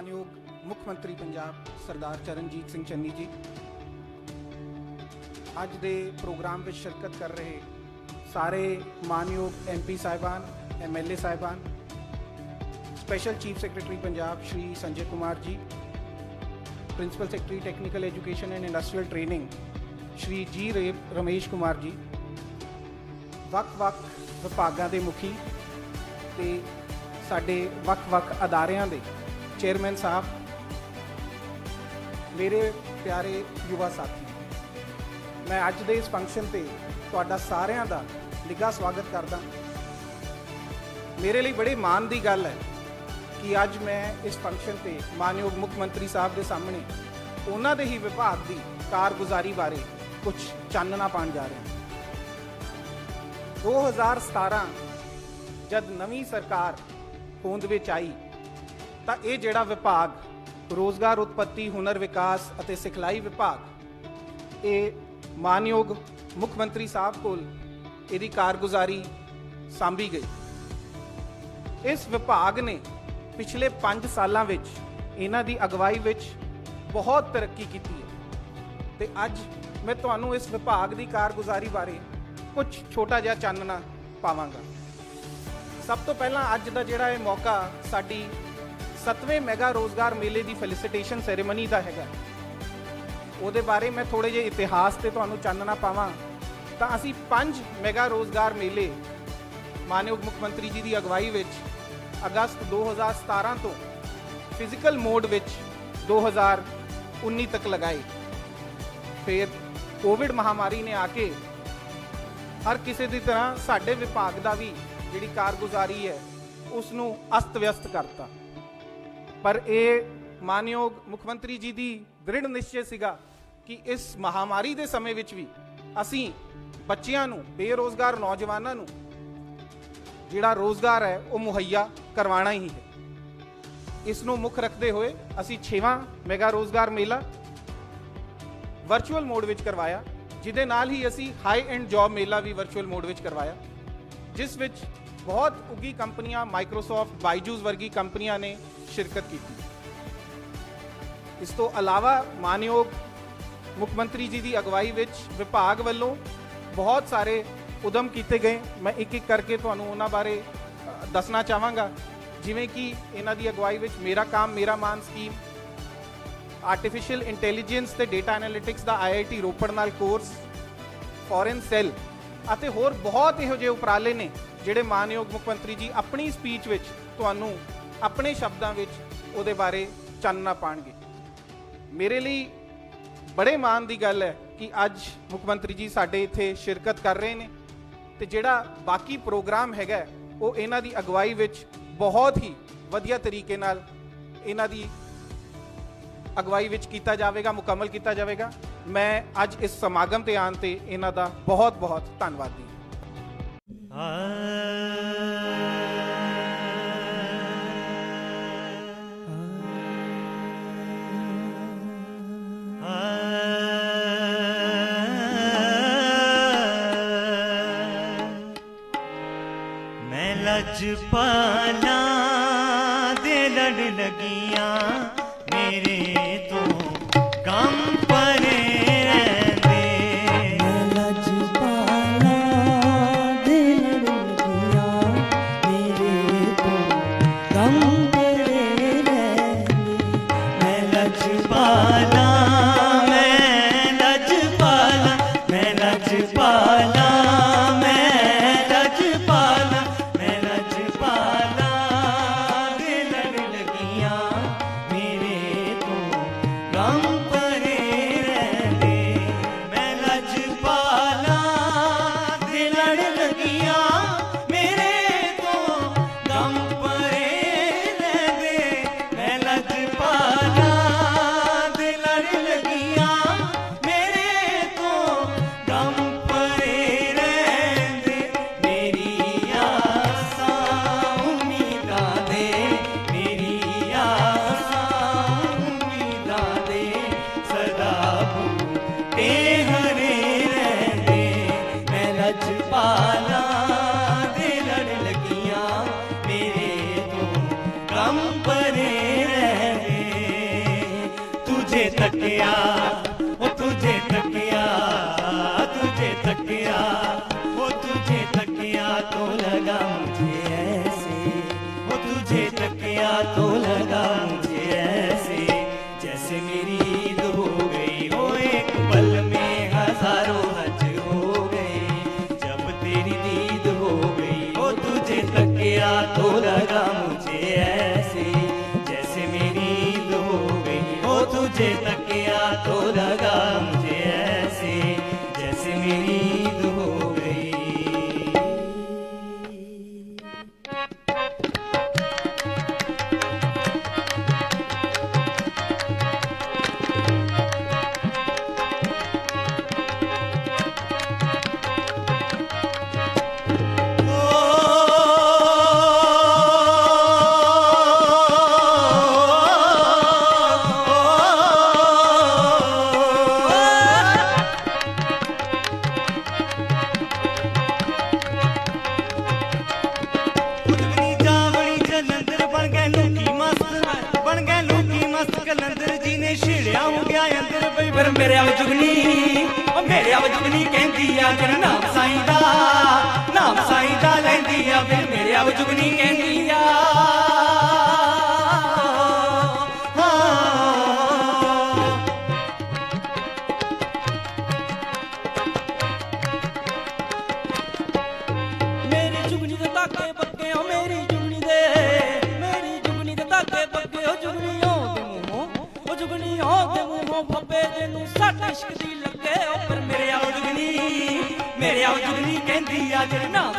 मानयोग मुख मंत्री पंजाब सरदार चरणजीत सिंह चन्नी जी अज दे प्रोग्राम में शिरकत कर रहे सारे मानयोग MP साहिबान MLA साहिबान, special chief secretary Punjab Shri Sanjay Kumar ji, principal secretary technical education and industrial training Shri ji Ramesh Kumar ji, ਵੱਖ-ਵੱਖ ਵਿਭਾਗਾਂ ਦੇ ਮੁਖੀ ਤੇ ਸਾਡੇ ਵੱਖ-ਵੱਖ ਅਦਾਰਿਆਂ ਦੇ ਚੇਅਰਮੈਨ ਸਾਹਿਬ, ਮੇਰੇ ਪਿਆਰੇ ਯੁਵਾ ਸਾਥੀ, ਮੈਂ ਅੱਜ ਦੇ ਇਸ ਫੰਕਸ਼ਨ ਤੇ ਤੁਹਾਡਾ ਸਾਰਿਆਂ ਦਾ ਨਿੱਘਾ ਸਵਾਗਤ ਕਰਦਾ। ਮੇਰੇ ਲਈ ਬੜੇ ਮਾਣ ਦੀ ਗੱਲ ਹੈ ਕਿ ਅੱਜ ਮੈਂ ਇਸ ਫੰਕਸ਼ਨ ਤੇ ਮਾਨਯੋਗ ਮੁੱਖ ਮੰਤਰੀ ਸਾਹਿਬ ਦੇ ਸਾਹਮਣੇ ਉਹਨਾਂ ਦੇ ਹੀ ਵਿਭਾਗ ਦੀ ਕਾਰਗੁਜ਼ਾਰੀ ਬਾਰੇ ਕੁਝ ਚਾਨਣਾ ਪਾਉਣ ਜਾ ਰਿਹਾ। 2017 जब नवी सरकार होंद विच आई तो ये जिहड़ा विभाग रोज़गार उत्पत्ति हुनर विकास और सिखलाई विभाग ये मानयोग मुख मंत्री साहब कोल इहदी कारगुजारी सांभी गई। इस विभाग ने पिछले 5 सालों विच इन्हां दी अगवाई विच बहुत तरक्की की है ते अज मैं तुहानूं इस विभाग की कारगुजारी बारे कुछ छोटा जिहा चानना पावांगा। सब तो पहला अज दा जिहड़ा ये मौका साडी 7वें मैगा रोज़गार मेले की फैलीसिटेशन सैरेमनी का हैगा, उहदे बारे मैं थोड़े जे इतिहास ते तुहानूं चानना पावां तां असीं 5 मैगा रोज़गार मेले मानयोग मुख मंत्री जी की अगवाई विच अगस्त 2017 तो फिजिकल मोड विच 2019 तक लगाए। फिर कोविड महामारी ने आके हर किसी की तरह साडे विभाग का भी जिहड़ी कारगुजारी है उसनूं अस्त व्यस्त करता, पर यह मानयोग मुख्यमंत्री जी की दृढ़ निश्चय सीगा कि इस महामारी के समय विच भी असीं बच्चियां नूं, बेरोज़गार नौजवानों नूं जिहड़ा रोज़गार है वो मुहैया करवाना ही है। इसनूं मुख रखते हुए असीं 6वां मैगा रोज़गार मेला वर्चुअल मोड विच करवाया, जिहदे नाल ही असी हाई एंड जॉब मेला भी वर्चुअल मोड विच करवाया, जिस विच बहुत उगी कंपनियां माइक्रोसॉफ्ट, बायजूस वर्गी कंपनियां ने शिरकत की। इस तो अलावा मानयोग मुख मंत्री जी की अगवाई विच विभाग वालों बहुत सारे उदम किए गए। मैं एक एक करके तुहानूं उन्हां बारे दसना चाहांगा, जिवें कि इन्हां दी अगवाई विच मेरा काम मेरा मान स्कीम, आर्टिफिशियल इंटैलीजेंस ते डेटा एनालिटिक्स का IIT रोपड़ नाल कोर्स, फॉरेन सैल ਅਤੇ ਹੋਰ बहुत ਇਹੋ ਜਿਹੇ ਉਪਰਾਲੇ ਨੇ ਜਿਹੜੇ ਮਾਨਯੋਗ ਮੁੱਖ ਮੰਤਰੀ ਜੀ ਆਪਣੀ ਸਪੀਚ ਵਿੱਚ ਤੁਹਾਨੂੰ ਆਪਣੇ ਸ਼ਬਦਾਂ ਵਿੱਚ ਉਹਦੇ ਬਾਰੇ ਚਾਨਣਾ ਪਾਣਗੇ। ਮੇਰੇ ਲਈ ਬੜੇ ਮਾਣ ਦੀ ਗੱਲ ਹੈ ਕਿ ਅੱਜ ਮੁੱਖ ਮੰਤਰੀ ਜੀ ਸਾਡੇ ਇੱਥੇ ਸ਼ਿਰਕਤ ਕਰ ਰਹੇ ਨੇ ਤੇ ਜਿਹੜਾ ਬਾਕੀ ਪ੍ਰੋਗਰਾਮ ਹੈਗਾ ਉਹ ਇਹਨਾਂ ਦੀ ਅਗਵਾਈ ਵਿੱਚ ਬਹੁਤ ਹੀ ਵਧੀਆ ਤਰੀਕੇ ਨਾਲ ਇਹਨਾਂ ਦੀ अगवाई विच कीता जाएगा, मुकम्मल किया जाएगा। मैं अज इस समागम ते आन ते इन्हां दा बहुत बहुत धन्नवादी। मैं लजपाला दे लड़ लगियां मेरे तो कम परे रहंदे, मैं लजपाला दे लड़ियां मेरे तो कम परे रहंदे, मैं लजपाला मैं लजपाला मैं लजपाला मैं लजपाला मैं लजपाला दे लड़ लगियां मेरे जुगनी ओ मेरे आव जुगनी कहंदी आ फिर नाम साईं दा लैंदी आ फिर मेरे आव जुगनी कहंदी आ मेरी जुगनी दे ताके पक्के ओ मेरी जुगनी दे ताके पक्के ओ जुगनी दे मुंहों फब्बे जेनू सट इश्क दी लगे ओ पर मेरे आव जुगनी कहंदी आ जे नाम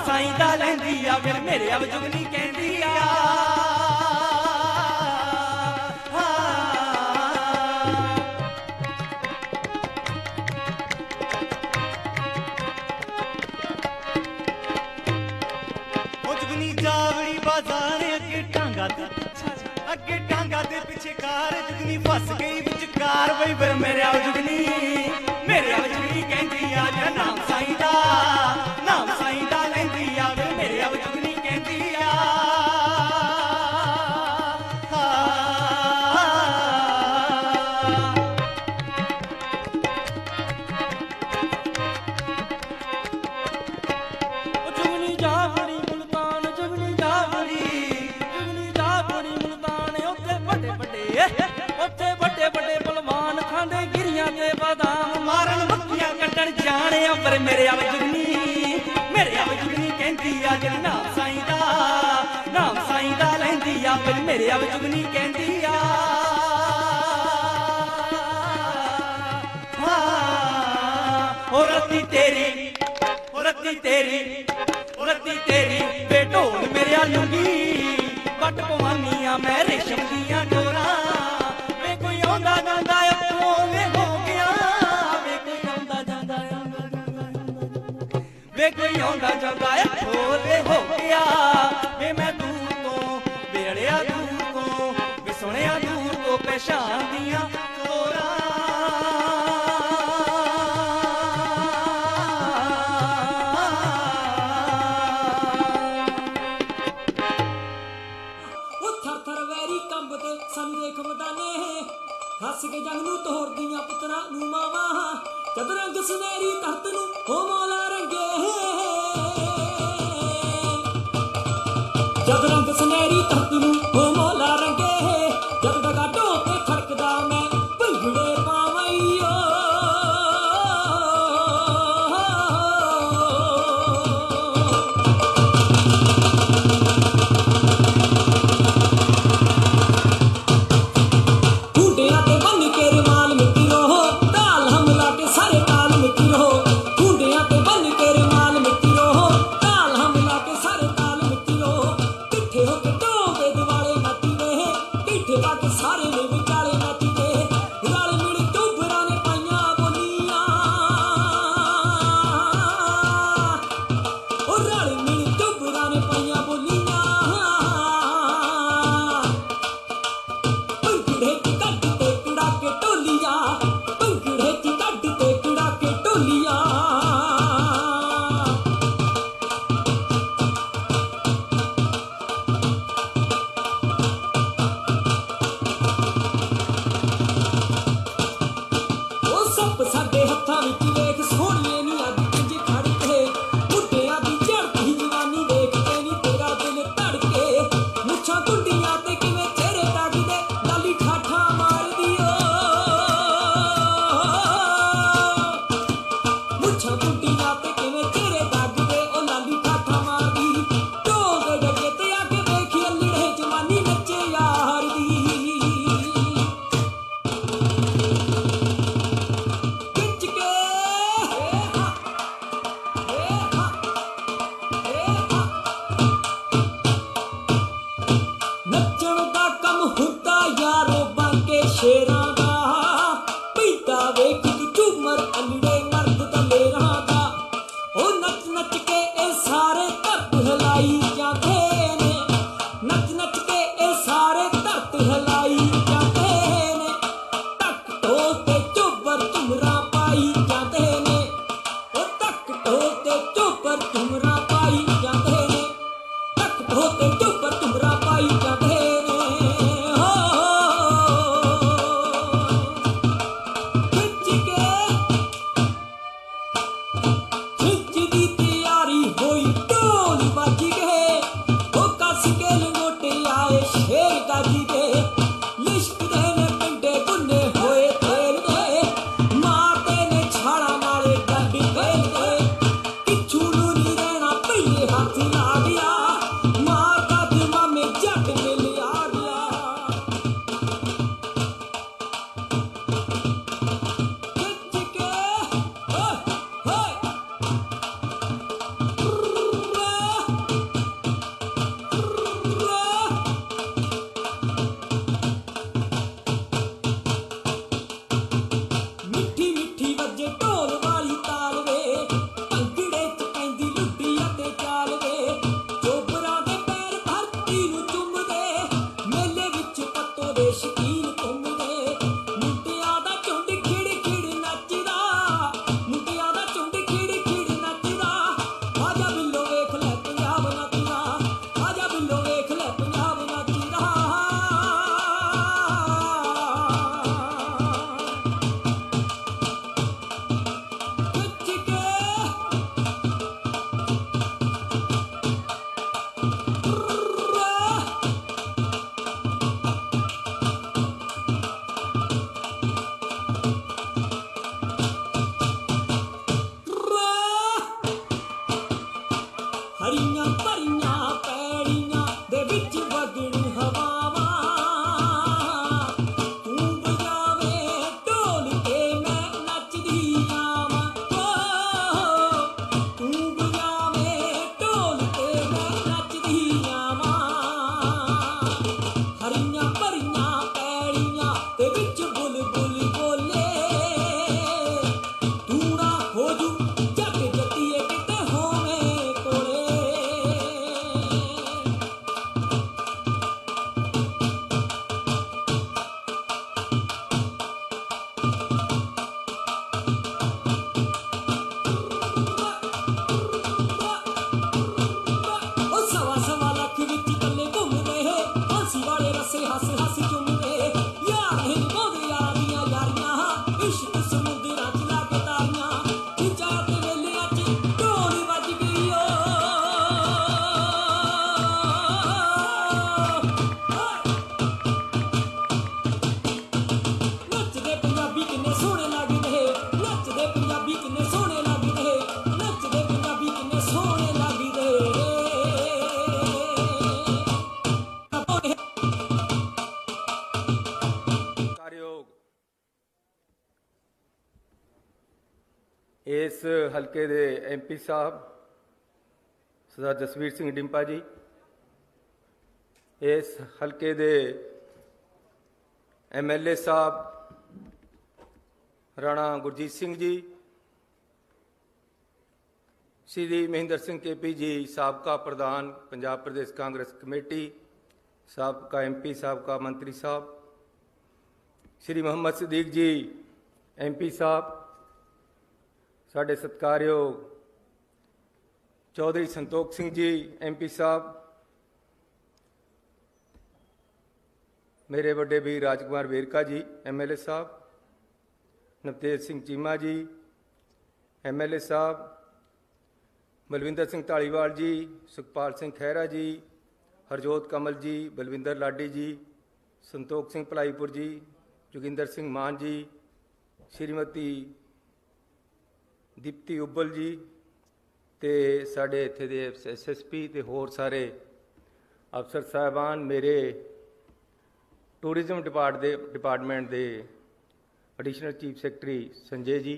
साईं दा लैंदी आ फिर मेरे आव जुगनी कहंदी आ ओ जुगनी जावड़ी बाजार अगे टांगा दे पिछे कार जुगनी फस गई विचकार वही फिर मेरे आव जुगनी कहंदी आ जे नाम साईं दा लैंदी आ फिर मेरे आव जुगनी कहंदी आ जुगनी जावड़ी मुल्तान जुगनी जावड़ी मुल्तान उत्थे बड़े बलवान खांदे गिरियां ते बादाम मारन मक्खियां कट्टण जाने पर मेरे आव जुगनी कहंदी आ जे नाम साईं दा लैंदी आ फिर मेरे आव जुगनी कहंदी आ ओ रत्ती तेरी बेढोल मेरे लुंगी बट पवानियां मैं रेशम दियां डोरां वे कोई आंदा जांदा अखों वे हो गया वे कोई आंदा जांदा अखों वे हो गया वे मैं दूर तो बेड़िया दूर तो वे सुनिया दूर तो पहचान दियां डोरां हस के जंग नूं तोड़दियां पुत्तरां नूं मावां जद रंग सुनहरी धरत नूं हो मौला रंगे जद रंग सुनहरी धरत नूं हो मौला रंगे जद डगा ढोके खड़कदा मैं भंगड़े पावईओ ਸੋਹਣੇ ਲੱਗਦੇ ਨੱਚਦੇ ਪੰਜਾਬੀ ਕਿੰਨੇ ਸੋਹਣੇ ਲੱਗਦੇ ਨੱਚਦੇ ਪੰਜਾਬੀ ਕਿੰਨੇ ਸੋਹਣੇ ਲੱਗਦੇ ਕਾਰਯੋਗ ਇਸ ਹਲਕੇ ਦੇ ਐਮਪੀ ਸਾਹਿਬ ਸਰਦਾਰ ਜਸਵੀਰ ਸਿੰਘ ਡਿੰਪਾ ਜੀ, ਇਸ ਹਲਕੇ ਦੇ ਐਮਐਲਏ ਸਾਹਿਬ ਰਾਣਾ ਗੁਰਜੀਤ ਸਿੰਘ ਜੀ, ਸ਼੍ਰੀ ਮਹਿੰਦਰ ਸਿੰਘ ਕੇਪੀ ਜੀ, ਸਾਬਕਾ ਪ੍ਰਧਾਨ ਪੰਜਾਬ ਪ੍ਰਦੇਸ਼ ਕਾਂਗਰਸ ਕਮੇਟੀ, ਸਾਬਕਾ ਐਮਪੀ, ਸਾਬਕਾ ਮੰਤਰੀ ਸਾਹਿਬ, ਸ਼੍ਰੀ ਮੁਹੰਮਦ ਸਦੀਕ ਜੀ ਐਮਪੀ ਸਾਹਿਬ, ਸਾਡੇ ਸਤਿਕਾਰਯੋਗ ਚੌਧਰੀ ਸੰਤੋਖ ਸਿੰਘ ਜੀ ਐਮਪੀ ਸਾਹਿਬ, ਮੇਰੇ ਵੱਡੇ ਵੀਰ ਰਾਜਕੁਮਾਰ ਵੇਰਕਾ ਜੀ ਐਮਐਲਏ ਸਾਹਿਬ, ਨਵਤੇਜ ਸਿੰਘ ਚੀਮਾ ਜੀ ਐਮਐਲਏ ਸਾਹਿਬ, ਬਲਵਿੰਦਰ ਸਿੰਘ ਢਾਲੀਵਾਲ ਜੀ, ਸੁਖਪਾਲ ਸਿੰਘ ਖਹਿਰਾ ਜੀ, ਹਰਜੋਤ ਕਮਲ ਜੀ, ਬਲਵਿੰਦਰ ਲਾਡੀ ਜੀ, ਸੰਤੋਖ ਸਿੰਘ ਭਲਾਈਪੁਰ ਜੀ, ਜੋਗਿੰਦਰ ਸਿੰਘ ਮਾਨ ਜੀ, ਸ਼੍ਰੀਮਤੀ ਦੀਪਤੀ ਉੱਬਲ ਜੀ, ਤੇ ਸਾਡੇ ਇੱਥੇ ਦੇ ਐਸਐਸਪੀ ਤੇ ਹੋਰ ਸਾਰੇ ਅਫਸਰ ਸਾਹਿਬਾਨ, ਮੇਰੇ ਟੂਰਿਜ਼ਮ ਡਿਪਾਰਟਮੈਂਟ ਦੇ ਐਡੀਸ਼ਨਲ ਚੀਫ ਸੈਕਟਰੀ ਸੰਜੇ ਜੀ,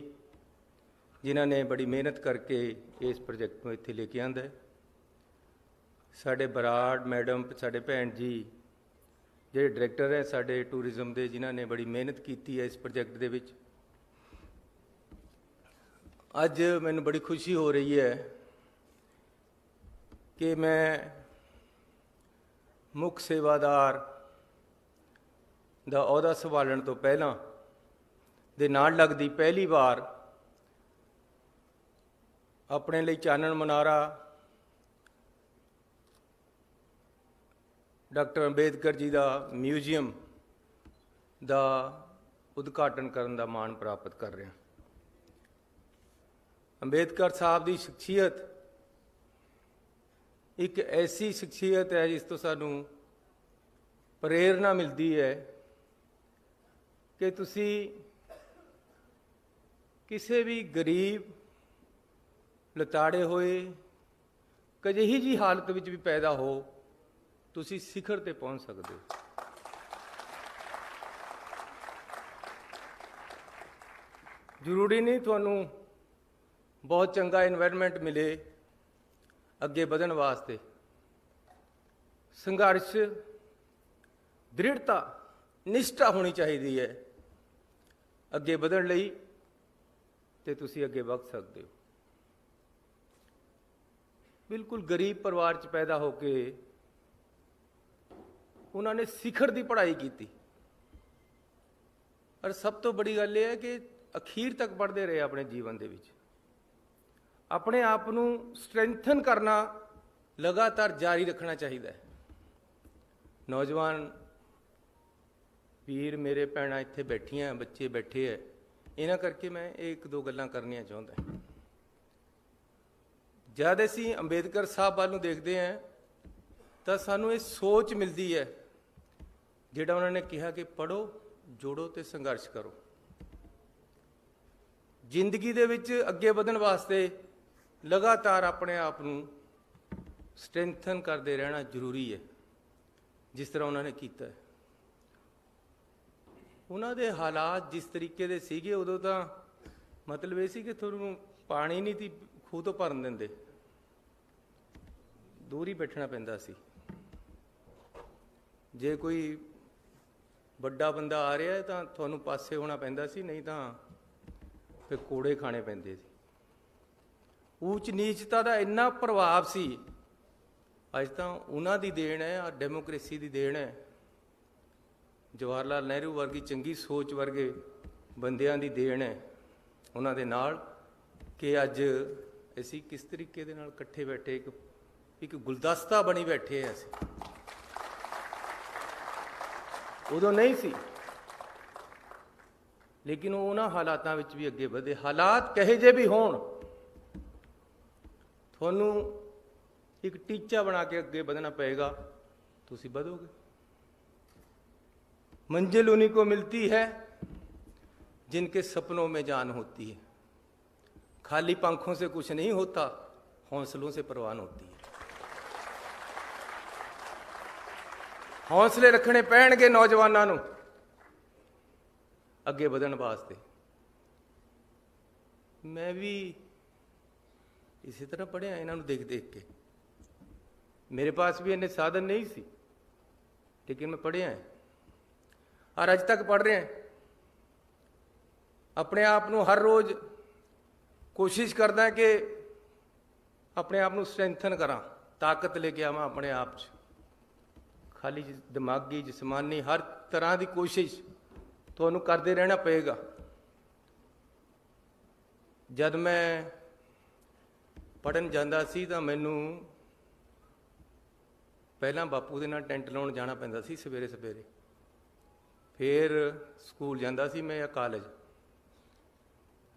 ਜਿਨ੍ਹਾਂ ਨੇ ਬੜੀ ਮਿਹਨਤ ਕਰਕੇ ਇਸ ਪ੍ਰੋਜੈਕਟ ਨੂੰ ਇੱਥੇ ਲੈ ਕੇ ਆਂਦਾ ਹੈ, ਸਾਡੇ ਬਰਾੜ ਮੈਡਮ, ਸਾਡੇ ਭੈਣ ਜੀ ਜਿਹੜੇ ਡਾਇਰੈਕਟਰ ਹੈ ਸਾਡੇ ਟੂਰਿਜ਼ਮ ਦੇ, ਜਿਨ੍ਹਾਂ ਨੇ ਬੜੀ ਮਿਹਨਤ ਕੀਤੀ ਹੈ ਇਸ ਪ੍ਰੋਜੈਕਟ ਦੇ ਵਿੱਚ। ਅੱਜ ਮੈਨੂੰ ਬੜੀ ਖੁਸ਼ੀ ਹੋ ਰਹੀ ਹੈ ਕਿ ਮੈਂ ਮੁੱਖ ਸੇਵਾਦਾਰ ਦਾ ਅਹੁਦਾ ਸੰਭਾਲਣ ਤੋਂ ਪਹਿਲਾਂ ਦੇ ਨਾਲ ਲੱਗਦੀ ਪਹਿਲੀ ਵਾਰ ਆਪਣੇ ਲਈ ਚਾਨਣ ਮੁਨਾਰਾ ਡਾਕਟਰ ਅੰਬੇਦਕਰ ਜੀ ਦਾ ਮਿਊਜ਼ੀਅਮ ਦਾ ਉਦਘਾਟਨ ਕਰਨ ਦਾ ਮਾਣ ਪ੍ਰਾਪਤ ਕਰ ਰਿਹਾ। ਅੰਬੇਦਕਰ ਸਾਹਿਬ ਦੀ ਸ਼ਖਸੀਅਤ ਇੱਕ ਐਸੀ ਸ਼ਖਸੀਅਤ ਹੈ ਜਿਸ ਤੋਂ ਸਾਨੂੰ ਪ੍ਰੇਰਨਾ ਮਿਲਦੀ ਹੈ ਕਿ ਤੁਸੀਂ ਕਿਸੇ ਵੀ ਗਰੀਬ ਲਤਾੜੇ ਹੋਏ ਅਜਿਹੀ ਜਿਹੀ ਹਾਲਤ ਵਿੱਚ ਵੀ ਪੈਦਾ ਹੋ, ਤੁਸੀਂ ਸਿਖਰ ਤੇ ਪਹੁੰਚ ਸਕਦੇ ਹੋ। ਜ਼ਰੂਰੀ ਨਹੀਂ ਤੁਹਾਨੂੰ ਬਹੁਤ ਚੰਗਾ এনवायरमेंट ਮਿਲੇ ਅੱਗੇ ਵਧਣ ਵਾਸਤੇ। ਸੰਘਰਸ਼, ਦ੍ਰਿੜਤਾ, ਨਿਸ਼ਠਾ ਹੋਣੀ ਚਾਹੀਦੀ ਹੈ ਅੱਗੇ ਵਧਣ ਲਈ, ਤੇ ਤੁਸੀਂ ਅੱਗੇ ਵਧ ਸਕਦੇ ਹੋ। ਬਿਲਕੁਲ ਗਰੀਬ ਪਰਿਵਾਰ 'ਚ ਪੈਦਾ ਹੋ ਕੇ ਉਹਨਾਂ ਨੇ ਸਿਖਰ ਦੀ ਪੜ੍ਹਾਈ ਕੀਤੀ, ਔਰ ਸਭ ਤੋਂ ਬੜੀ ਗੱਲ ਇਹ ਹੈ ਕਿ ਅਖੀਰ ਤੱਕ ਪੜ੍ਹਦੇ ਰਹੇ ਆਪਣੇ ਜੀਵਨ ਦੇ ਵਿੱਚ। ਆਪਣੇ ਆਪ ਨੂੰ ਸਟਰੈਂਥਨ ਕਰਨਾ ਲਗਾਤਾਰ ਜਾਰੀ ਰੱਖਣਾ ਚਾਹੀਦਾ ਹੈ। ਨੌਜਵਾਨ ਵੀਰ, ਮੇਰੇ ਭੈਣਾਂ ਇੱਥੇ ਬੈਠੀਆਂ, ਬੱਚੇ ਬੈਠੇ ਹੈ, ਇਹਨਾਂ ਕਰਕੇ ਮੈਂ ਇਹ ਇੱਕ ਦੋ ਗੱਲਾਂ ਕਰਨੀਆਂ ਚਾਹੁੰਦਾ। ਜਦ ਅਸੀਂ ਅੰਬੇਦਕਰ ਸਾਹਿਬ ਵੱਲ ਨੂੰ ਦੇਖਦੇ ਹਾਂ ਤਾਂ ਸਾਨੂੰ ਇਹ ਸੋਚ ਮਿਲਦੀ ਹੈ ਜਿਹੜਾ ਉਹਨਾਂ ਨੇ ਕਿਹਾ ਕਿ ਪੜ੍ਹੋ, ਜੋੜੋ ਤੇ ਸੰਘਰਸ਼ ਕਰੋ। ਜ਼ਿੰਦਗੀ ਦੇ ਵਿੱਚ ਅੱਗੇ ਵਧਣ ਵਾਸਤੇ ਲਗਾਤਾਰ ਆਪਣੇ ਆਪ ਨੂੰ ਸਟਰੈਂਥਨ ਕਰਦੇ ਰਹਿਣਾ ਜ਼ਰੂਰੀ ਹੈ, ਜਿਸ ਤਰ੍ਹਾਂ ਉਹਨਾਂ ਨੇ ਕੀਤਾ ਹੈ। ਉਹਨਾਂ ਦੇ ਹਾਲਾਤ ਜਿਸ ਤਰੀਕੇ ਦੇ ਸੀਗੇ, ਉਦੋਂ ਤਾਂ ਮਤਲਬ ਇਹ ਸੀ ਕਿ ਤੁਹਾਨੂੰ ਪਾਣੀ ਨਹੀਂ ਸੀ ਖੂਹ ਤੋਂ ਭਰਨ ਦਿੰਦੇ, ਦੂਰ ਹੀ ਬੈਠਣਾ ਪੈਂਦਾ ਸੀ। ਜੇ ਕੋਈ ਵੱਡਾ ਬੰਦਾ ਆ ਰਿਹਾ ਤਾਂ ਤੁਹਾਨੂੰ ਪਾਸੇ ਹੋਣਾ ਪੈਂਦਾ ਸੀ, ਨਹੀਂ ਤਾਂ ਫਿਰ ਕੋੜੇ ਖਾਣੇ ਪੈਂਦੇ ਸੀ। ਊਚ ਨੀਚਤਾ ਦਾ ਇੰਨਾ ਪ੍ਰਭਾਵ ਸੀ। ਅੱਜ ਤਾਂ ਉਹਨਾਂ ਦੀ ਦੇਣ ਹੈ, ਆ ਡੈਮੋਕ੍ਰੇਸੀ ਦੀ ਦੇਣ ਹੈ, ਜਵਾਹਰ ਲਾਲ ਨਹਿਰੂ ਵਰਗੀ ਚੰਗੀ ਸੋਚ ਵਰਗੇ ਬੰਦਿਆਂ ਦੀ ਦੇਣ ਹੈ ਉਹਨਾਂ ਦੇ ਨਾਲ, ਕਿ ਅੱਜ ਅਸੀਂ ਕਿਸ ਤਰੀਕੇ ਦੇ ਨਾਲ ਇਕੱਠੇ ਬੈਠੇ, ਇੱਕ ਗੁਲਦਸਤਾ ਬਣੀ ਬੈਠੇ ਹਾਂ ਅਸੀਂ। ਉਦੋਂ ਨਹੀਂ ਸੀ, ਲੇਕਿਨ ਉਹ ਉਹਨਾਂ ਹਾਲਾਤਾਂ ਵਿੱਚ ਵੀ ਅੱਗੇ ਵਧੇ। ਹਾਲਾਤ ਕਹੇ ਜੇ ਵੀ ਹੋਣ, ਤੁਹਾਨੂੰ ਇੱਕ ਟੀਚਾ ਬਣਾ ਕੇ ਅੱਗੇ ਵਧਣਾ ਪਏਗਾ, ਤੁਸੀਂ ਵਧੋਗੇ। मंजिल उन्हीं को मिलती है जिनके सपनों में जान होती है। खाली पंखों से कुछ नहीं होता, हौसलों से परवान होती है। हौसले रखने पैणगे नौजवानों नूं अगे बढ़न वास्ते। मैं भी इसी तरह पढ़िया इन्हों देख देख के। मेरे पास भी इन्ने साधन नहीं सी, लेकिन मैं पढ़िया है और अज तक पढ़ रहे हैं। अपने आप को हर रोज कोशिश करदा है कि अपने आप को स्ट्रेंथन करा, ताकत लेके आवा अपने आप च। खाली दिमागी जिसमानी हर तरह की कोशिश तुहानू करते रहना पेगा। जब मैं पढ़न जांदा सी तां मैनू पहला बापू दे नाल टेंट लाउण जाना पैंदा सी सवेरे सवेरे, फिर स्कूल जांदा सी मैं या कॉलेज।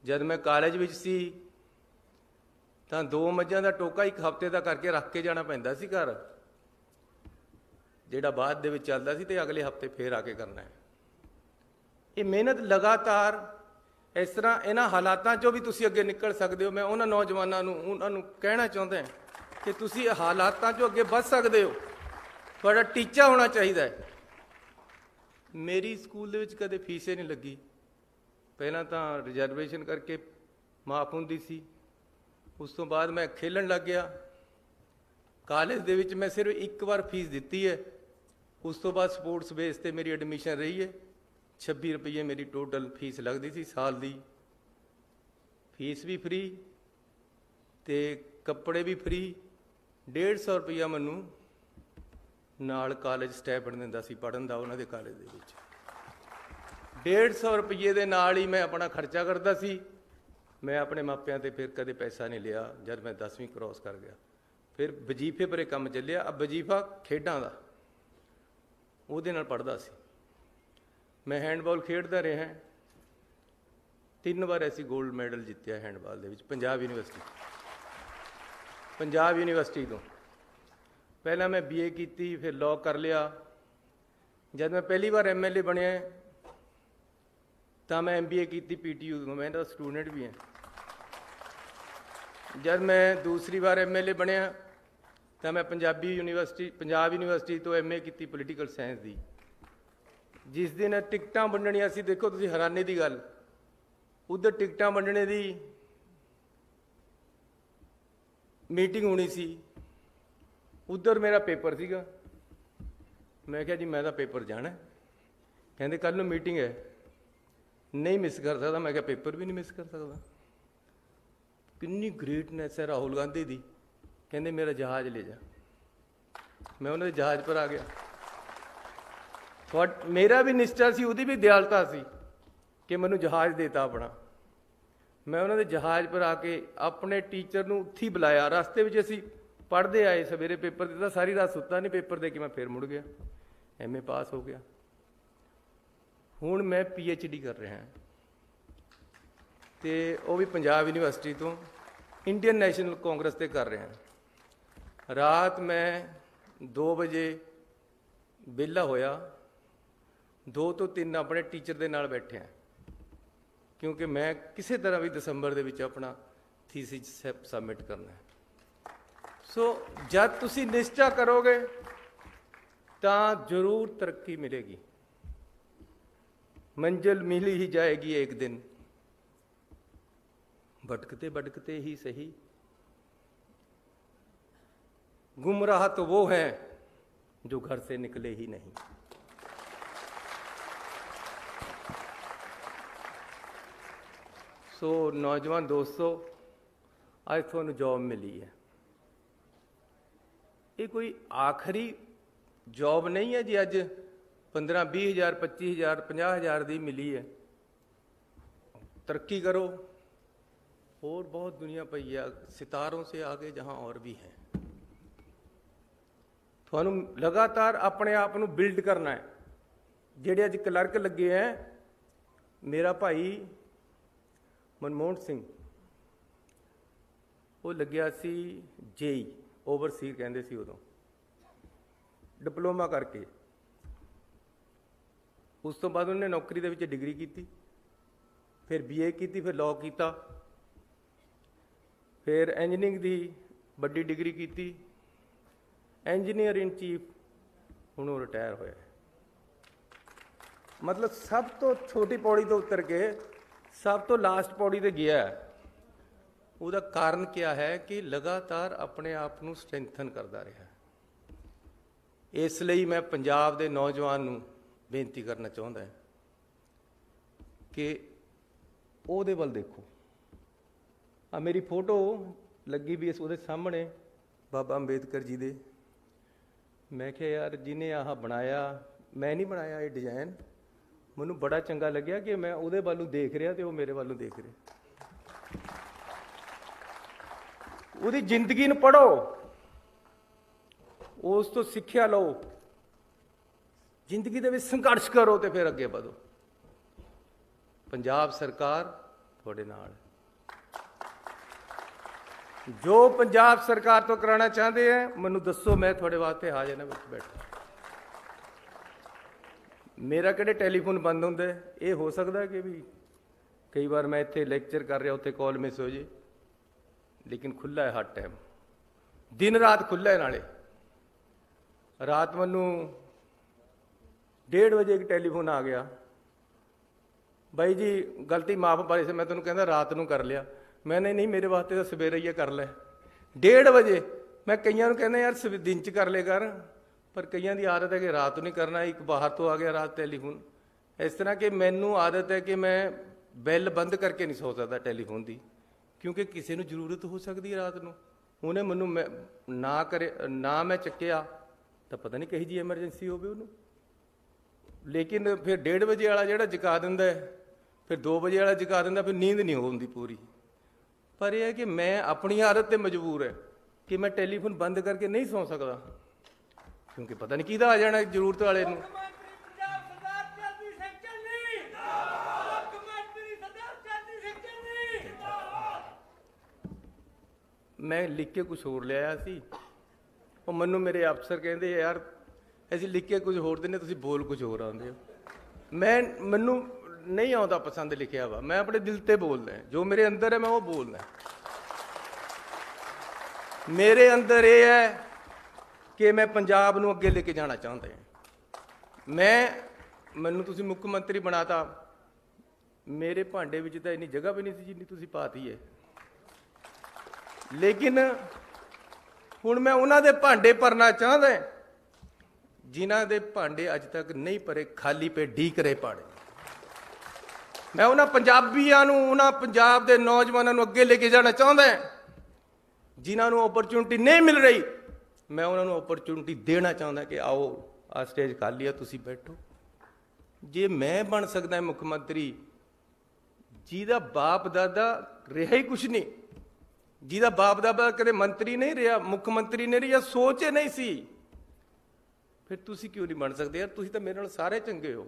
जब मैं कॉलेज विच सी तां 2 मੱਝਾਂ ਦਾ टोका एक हफ्ते का करके रख के जाना पैंदा सी घर, ਜਿਹੜਾ ਬਾਅਦ ਦੇ ਵਿੱਚ ਚੱਲਦਾ ਸੀ ਤੇ ਅਗਲੇ ਹਫਤੇ ਫੇਰ ਆ ਕੇ ਕਰਨਾ ਹੈ। ਇਹ ਮਿਹਨਤ ਲਗਾਤਾਰ ਇਸ ਤਰ੍ਹਾਂ ਇਹਨਾਂ ਹਾਲਾਤਾਂ 'ਚੋਂ ਵੀ ਤੁਸੀਂ ਅੱਗੇ ਨਿਕਲ ਸਕਦੇ ਹੋ। ਮੈਂ ਉਹਨਾਂ ਨੌਜਵਾਨਾਂ ਨੂੰ ਉਹਨਾਂ ਨੂੰ ਕਹਿਣਾ ਚਾਹੁੰਦਾ ਕਿ ਤੁਸੀਂ ਹਾਲਾਤਾਂ 'ਚੋਂ ਅੱਗੇ ਵੱਧ ਸਕਦੇ ਹੋ। ਤੁਹਾਡਾ ਟੀਚਾ ਹੋਣਾ ਚਾਹੀਦਾ ਹੈ। ਮੇਰੀ ਸਕੂਲ ਦੇ ਵਿੱਚ ਕਦੇ ਫੀਸ ਹੀ ਨਹੀਂ ਲੱਗੀ। ਪਹਿਲਾਂ ਤਾਂ ਰਿਜ਼ਰਵੇਸ਼ਨ ਕਰਕੇ ਮਾਫ ਹੁੰਦੀ ਸੀ, ਉਸ ਤੋਂ ਬਾਅਦ ਮੈਂ ਖੇਲਣ ਲੱਗ ਗਿਆ। ਕਾਲਜ ਦੇ ਵਿੱਚ ਮੈਂ ਸਿਰਫ ਇੱਕ ਵਾਰ ਫੀਸ ਦਿੱਤੀ ਹੈ, ਉਸ ਤੋਂ ਬਾਅਦ ਸਪੋਰਟਸ ਬੇਸ ਤੇ ਮੇਰੀ ਐਡਮਿਸ਼ਨ ਰਹੀ ਹੈ। 26 ਰੁਪਏ ਮੇਰੀ ਟੋਟਲ ਫੀਸ ਲੱਗਦੀ ਸੀ ਸਾਲ ਦੀ। ਫੀਸ ਵੀ ਫ੍ਰੀ ਤੇ ਕੱਪੜੇ ਵੀ ਫ੍ਰੀ। 150 ਰੁਪਇਆ ਮੈਨੂੰ ਨਾਲ ਕਾਲਜ ਸਟੈਪੈਂਡ ਦਿੰਦਾ ਸੀ ਪੜ੍ਹਨ ਦਾ ਉਹਨਾਂ ਦੇ ਕਾਲਜ ਦੇ ਵਿੱਚ। 150 ਰੁਪਏ ਦੇ ਨਾਲ ਹੀ ਮੈਂ ਆਪਣਾ ਖਰਚਾ ਕਰਦਾ ਸੀ। ਮੈਂ ਆਪਣੇ ਮਾਪਿਆਂ ਤੇ ਫਿਰ ਕਦੇ ਪੈਸਾ ਨਹੀਂ ਲਿਆ। ਜਦ ਮੈਂ 10ਵੀਂ ਕ੍ਰੋਸ ਕਰ ਗਿਆ ਫਿਰ ਵਜੀਫੇ ਪਰੇ ਕੰਮ ਚੱਲਿਆ। ਆ ਵਜੀਫਾ ਖੇਡਾਂ ਦਾ, ਉਹਦੇ ਨਾਲ ਪੜ੍ਹਦਾ ਸੀ ਮੈਂ। ਹੈਂਡਬਾਲ ਖੇਡਦਾ ਰਿਹਾ, 3 ਵਾਰ ਅਸੀਂ 골ਡ ਮੈਡਲ ਜਿੱਤਿਆ ਹੈਂਡਬਾਲ ਦੇ ਵਿੱਚ ਪੰਜਾਬ ਯੂਨੀਵਰਸਿਟੀ ਤੋਂ। ਪਹਿਲਾਂ ਮੈਂ BA ਕੀਤੀ, ਫਿਰ ਲਾਅ ਕਰ ਲਿਆ। ਜਦ ਮੈਂ ਪਹਿਲੀ ਵਾਰ MLA ਬਣਿਆ ਤਾਂ ਮੈਂ MBA ਕੀਤੀ PTU ਤੋਂ, ਮੈਂ ਤਾਂ ਸਟੂਡੈਂਟ ਵੀ ਹਾਂ। जब मैं दूसरी बार MLA बनया तो मैं पंजाब यूनिवर्सिटी तो MA की पोलीटिकल साइंस की। जिस दिन टिकटां वंडणियां सी, देखो तुसीं हैरानी की गल, उधर टिकटां वंडने की मीटिंग होनी सी, उधर मेरा पेपर सीगा। मैं कहा जी मैं तो पेपर जाना। कहते कल नूं मीटिंग है, नहीं मिस कर सकता। मैं कहा पेपर भी नहीं मिस कर सकता। कितनी ग्रेटनेस है राहुल गांधी दी। कहते मेरा जहाज ले जा। मैं उन्होंने जहाज पर आ गया। मेरा भी निश्चा सी, उहदी भी दयालता सी कि मैनू जहाज देता अपना। मैं उन्होंने जहाज पर आके अपने टीचर नूं उत्थे ही बुलाया। रास्ते में असीं पढ़ते आए, सवेरे पेपर दिता, सारी रात सुता नहीं। पेपर दे के मैं फिर मुड़ गया, MA पास हो गया। हुण मैं PhD कर रहा। तो वह भी पंजाब यूनिवर्सिटी तो इंडियन नैशनल कांग्रेस से कर रहे हैं। रात मैं 2 बजे विहला होया, 2 तो 3 अपने टीचर के नाल बैठे हैं, क्योंकि मैं किसी तरह भी दिसंबर के विच अपना थीसिस सबमिट करना है। सो जब तुसी निश्चा करोगे तो जरूर तरक्की मिलेगी, मंजिल मिल ही जाएगी एक दिन। भटकते भटकते ही सही, गुमराह तो वो हैं जो घर से निकले ही नहीं। सो नौजवान दोस्तों, आज तुहानू जॉब मिली है। ये कोई आखिरी जॉब नहीं है जी। अज 15-20 हज़ार 25 हज़ार 50 हज़ार दी मिली है। तरक्की करो, और बहुत दुनिया पई है सितारों से आगे जहाँ और भी हैं। थानू लगातार अपने आप को बिल्ड करना है। जेडे अज क्लर्क लगे हैं, मेरा भाई मनमोहन सिंह वो लग्या सी JE ओवरसीर कहते सी उदों, डिप्लोमा करके। उस तो बाद उन्हें नौकरी दे विच डिग्री की, ਫਿਰ BA ਕੀਤੀ, ਫਿਰ ਲਾਅ ਕੀਤਾ, ਫਿਰ ਇੰਜੀਨੀਅਰਿੰਗ ਦੀ ਵੱਡੀ ਡਿਗਰੀ ਕੀਤੀ, ਇੰਜੀਨੀਅਰ ਇਨ ਚੀਫ, ਹੁਣ ਉਹ ਰਿਟਾਇਰ ਹੋਇਆ। ਮਤਲਬ ਸਭ ਤੋਂ ਛੋਟੀ ਪੌੜੀ ਤੋਂ ਉਤਰ ਕੇ ਸਭ ਤੋਂ ਲਾਸਟ ਪੌੜੀ ਤੇ ਗਿਆ ਹੈ। ਉਹਦਾ ਕਾਰਨ ਕਿਆ ਹੈ ਕਿ ਲਗਾਤਾਰ ਆਪਣੇ ਆਪ ਨੂੰ ਸਟਰੈਂਥਨ ਕਰਦਾ ਰਿਹਾ। ਇਸ ਲਈ ਮੈਂ ਪੰਜਾਬ ਦੇ ਨੌਜਵਾਨ ਨੂੰ ਬੇਨਤੀ ਕਰਨਾ ਚਾਹੁੰਦਾ ਕਿ ਉਹਦੇ ਵੱਲ ਦੇਖੋ। ਆ ਮੇਰੀ ਫੋਟੋ ਲੱਗੀ ਵੀ ਇਸ ਉਹਦੇ ਸਾਹਮਣੇ ਬਾਬਾ ਅੰਬੇਦਕਰ ਜੀ ਦੇ। ਮੈਂ ਕਿਹਾ ਯਾਰ ਜਿਹਨੇ ਆਹ ਬਣਾਇਆ, ਮੈਂ ਨਹੀਂ ਬਣਾਇਆ ਇਹ ਡਿਜ਼ਾਈਨ, ਮੈਨੂੰ ਬੜਾ ਚੰਗਾ ਲੱਗਿਆ ਕਿ ਮੈਂ ਉਹਦੇ ਵੱਲ ਨੂੰ ਦੇਖ ਰਿਹਾ ਤੇ ਉਹ ਮੇਰੇ ਵੱਲ ਨੂੰ ਦੇਖ ਰਿਹਾ। ਉਹਦੀ ਜ਼ਿੰਦਗੀ ਨੂੰ ਪੜ੍ਹੋ, ਉਸ ਤੋਂ ਸਿੱਖਿਆ ਲਓ, ਜ਼ਿੰਦਗੀ ਦੇ ਵਿੱਚ ਸੰਘਰਸ਼ ਕਰੋ ਤੇ ਫਿਰ ਅੱਗੇ ਵਧੋ। ਪੰਜਾਬ ਸਰਕਾਰ ਤੁਹਾਡੇ ਨਾਲ। ਜੋ ਪੰਜਾਬ ਸਰਕਾਰ ਤੋਂ ਕਰਾਉਣਾ ਚਾਹੁੰਦੇ ਆ ਮੈਨੂੰ ਦੱਸੋ, ਮੈਂ ਤੁਹਾਡੇ ਵਾਸਤੇ ਹਾਜ਼ਰ ਹਾਂ ਵਿੱਚ ਬੈਠਾ। ਮੇਰਾ ਕਿਹੜੇ ਟੈਲੀਫੋਨ ਬੰਦ ਹੁੰਦਾ? ਇਹ ਹੋ ਸਕਦਾ ਕਿ ਵੀ ਕਈ ਵਾਰ ਮੈਂ ਇੱਥੇ ਲੈਕਚਰ ਕਰ ਰਿਹਾ, ਉੱਥੇ ਕਾਲ ਮਿਸ ਹੋ ਜੇ, ਲੇਕਿਨ ਖੁੱਲ੍ਹਾ ਹੈ ਹਰ ਟਾਈਮ, ਦਿਨ ਰਾਤ ਖੁੱਲ੍ਹਾ ਹੈ। ਨਾਲੇ ਰਾਤ ਮੈਨੂੰ 1:30 ਵਜੇ ਇੱਕ ਟੈਲੀਫੋਨ ਆ ਗਿਆ, ਬਾਈ ਜੀ ਗਲਤੀ ਮਾਫ ਪਾਈ ਸੀ, ਮੈਂ ਤੁਹਾਨੂੰ ਕਹਿੰਦਾ ਰਾਤ ਨੂੰ ਕਰ ਲਿਆ। ਮੈਂ ਨਹੀਂ, ਮੇਰੇ ਵਾਸਤੇ ਤਾਂ ਸਵੇਰੇ ਹੀ ਕਰ ਲੈ। 1:30 ਵਜੇ ਮੈਂ ਕਈਆਂ ਨੂੰ ਕਹਿੰਦਾ ਯਾਰ ਦਿਨ 'ਚ ਕਰ ਲੈ ਕਰ, ਪਰ ਕਈਆਂ ਦੀ ਆਦਤ ਹੈ ਕਿ ਰਾਤ ਨੂੰ ਨਹੀਂ ਕਰਨਾ। ਇੱਕ ਬਾਹਰ ਤੋਂ ਆ ਗਿਆ ਰਾਤ ਟੈਲੀਫੋਨ। ਇਸ ਤਰ੍ਹਾਂ ਕਿ ਮੈਨੂੰ ਆਦਤ ਹੈ ਕਿ ਮੈਂ ਬੈਲ ਬੰਦ ਕਰਕੇ ਨਹੀਂ ਸੌ ਸਕਦਾ ਟੈਲੀਫੋਨ ਦੀ, ਕਿਉਂਕਿ ਕਿਸੇ ਨੂੰ ਜ਼ਰੂਰਤ ਹੋ ਸਕਦੀ ਹੈ ਰਾਤ ਨੂੰ। ਉਹਨੇ ਮੈਨੂੰ ਨਾ ਮੈਂ ਚੱਕਿਆ ਤਾਂ ਪਤਾ ਨਹੀਂ ਕਹੀ ਜੀ ਐਮਰਜੈਂਸੀ ਹੋਵੇ ਉਹਨੂੰ। ਲੇਕਿਨ ਫਿਰ 1:30 ਵਜੇ ਵਾਲਾ ਜਿਹੜਾ ਜਗਾ ਦਿੰਦਾ ਹੈ, ਫਿਰ 2 ਵਜੇ ਵਾਲਾ ਜਗਾ ਦਿੰਦਾ, ਫਿਰ ਨੀਂਦ ਨਹੀਂ ਹੁੰਦੀ ਪੂਰੀ। ਪਰ ਇਹ ਹੈ ਕਿ ਮੈਂ ਆਪਣੀ ਆਦਤ 'ਤੇ ਮਜਬੂਰ ਹੈ ਕਿ ਮੈਂ ਟੈਲੀਫੋਨ ਬੰਦ ਕਰਕੇ ਨਹੀਂ ਸੌ ਸਕਦਾ, ਕਿਉਂਕਿ ਪਤਾ ਨਹੀਂ ਕਿਹਦਾ ਆ ਜਾਣਾ ਜ਼ਰੂਰਤ ਵਾਲੇ ਨੂੰ। ਮੈਂ ਲਿਖ ਕੇ ਕੁਝ ਹੋਰ ਲਿਆਇਆ ਸੀ, ਉਹ ਮੈਨੂੰ ਮੇਰੇ ਅਫਸਰ ਕਹਿੰਦੇ ਯਾਰ ਅਸੀਂ ਲਿਖ ਕੇ ਕੁਝ ਹੋਰ ਦਿੰਦੇ, ਤੁਸੀਂ ਬੋਲ ਕੁਝ ਹੋਰ ਆਉਂਦੇ ਹੋ। ਮੈਨੂੰ ਨਹੀਂ ਆਉਂਦਾ ਪਸੰਦ ਲਿਖਿਆ ਵਾ, ਮੈਂ ਆਪਣੇ ਦਿਲ ਤੇ ਬੋਲਦਾ, ਜੋ ਮੇਰੇ ਅੰਦਰ ਹੈ ਮੈਂ ਉਹ ਬੋਲਦਾ। ਮੇਰੇ ਅੰਦਰ ਇਹ ਹੈ ਕਿ ਮੈਂ ਪੰਜਾਬ ਨੂੰ ਅੱਗੇ ਲੈ ਕੇ ਜਾਣਾ ਚਾਹੁੰਦਾ ਹਾਂ। ਮੈਨੂੰ ਤੁਸੀਂ ਮੁੱਖ ਮੰਤਰੀ ਬਣਾਤਾ, ਮੇਰੇ ਭਾਂਡੇ ਵਿੱਚ ਤਾਂ ਇੰਨੀ ਜਗ੍ਹਾ ਵੀ ਨਹੀਂ ਸੀ ਜਿੰਨੀ ਤੁਸੀਂ ਪਾਤੀ ਹੈ। ਲੇਕਿਨ ਹੁਣ ਮੈਂ ਉਹਨਾਂ ਦੇ ਭਾਂਡੇ ਭਰਨਾ ਚਾਹੁੰਦਾ ਜਿਨ੍ਹਾਂ ਦੇ ਭਾਂਡੇ ਅੱਜ ਤੱਕ ਨਹੀਂ ਭਰੇ, ਖਾਲੀ ਪੇ ਢੀਕ ਰਹੇ ਪਾੜੇ। ਮੈਂ ਉਹਨਾਂ ਪੰਜਾਬੀਆਂ ਨੂੰ, ਉਹਨਾਂ ਪੰਜਾਬ ਦੇ ਨੌਜਵਾਨਾਂ ਨੂੰ ਅੱਗੇ ਲੈ ਕੇ ਜਾਣਾ ਚਾਹੁੰਦਾ ਜਿਨ੍ਹਾਂ ਨੂੰ ਓਪਰਚੁਨਿਟੀ ਨਹੀਂ ਮਿਲ ਰਹੀ। ਮੈਂ ਉਹਨਾਂ ਨੂੰ ਓਪਰਚੁਨਿਟੀ ਦੇਣਾ ਚਾਹੁੰਦਾ ਕਿ ਆਓ ਆ ਸਟੇਜ ਖਾਲੀ ਆ, ਤੁਸੀਂ ਬੈਠੋ। ਜੇ ਮੈਂ ਬਣ ਸਕਦਾ ਮੁੱਖ ਮੰਤਰੀ, ਜਿਹਦਾ ਬਾਪ ਦਾਦਾ ਰਿਹਾ ਹੀ ਕੁਛ ਨਹੀਂ, ਜਿਹਦਾ ਬਾਪ ਦਾਦਾ ਕਦੇ ਮੰਤਰੀ ਨਹੀਂ ਰਿਹਾ, ਮੁੱਖ ਮੰਤਰੀ ਨਹੀਂ ਰਿਹਾ, ਸੋਚ ਹੀ ਨਹੀਂ ਸੀ, ਫਿਰ ਤੁਸੀਂ ਕਿਉਂ ਨਹੀਂ ਬਣ ਸਕਦੇ? ਯਾਰ ਤੁਸੀਂ ਤਾਂ ਮੇਰੇ ਨਾਲ ਸਾਰੇ ਚੰਗੇ ਹੋ।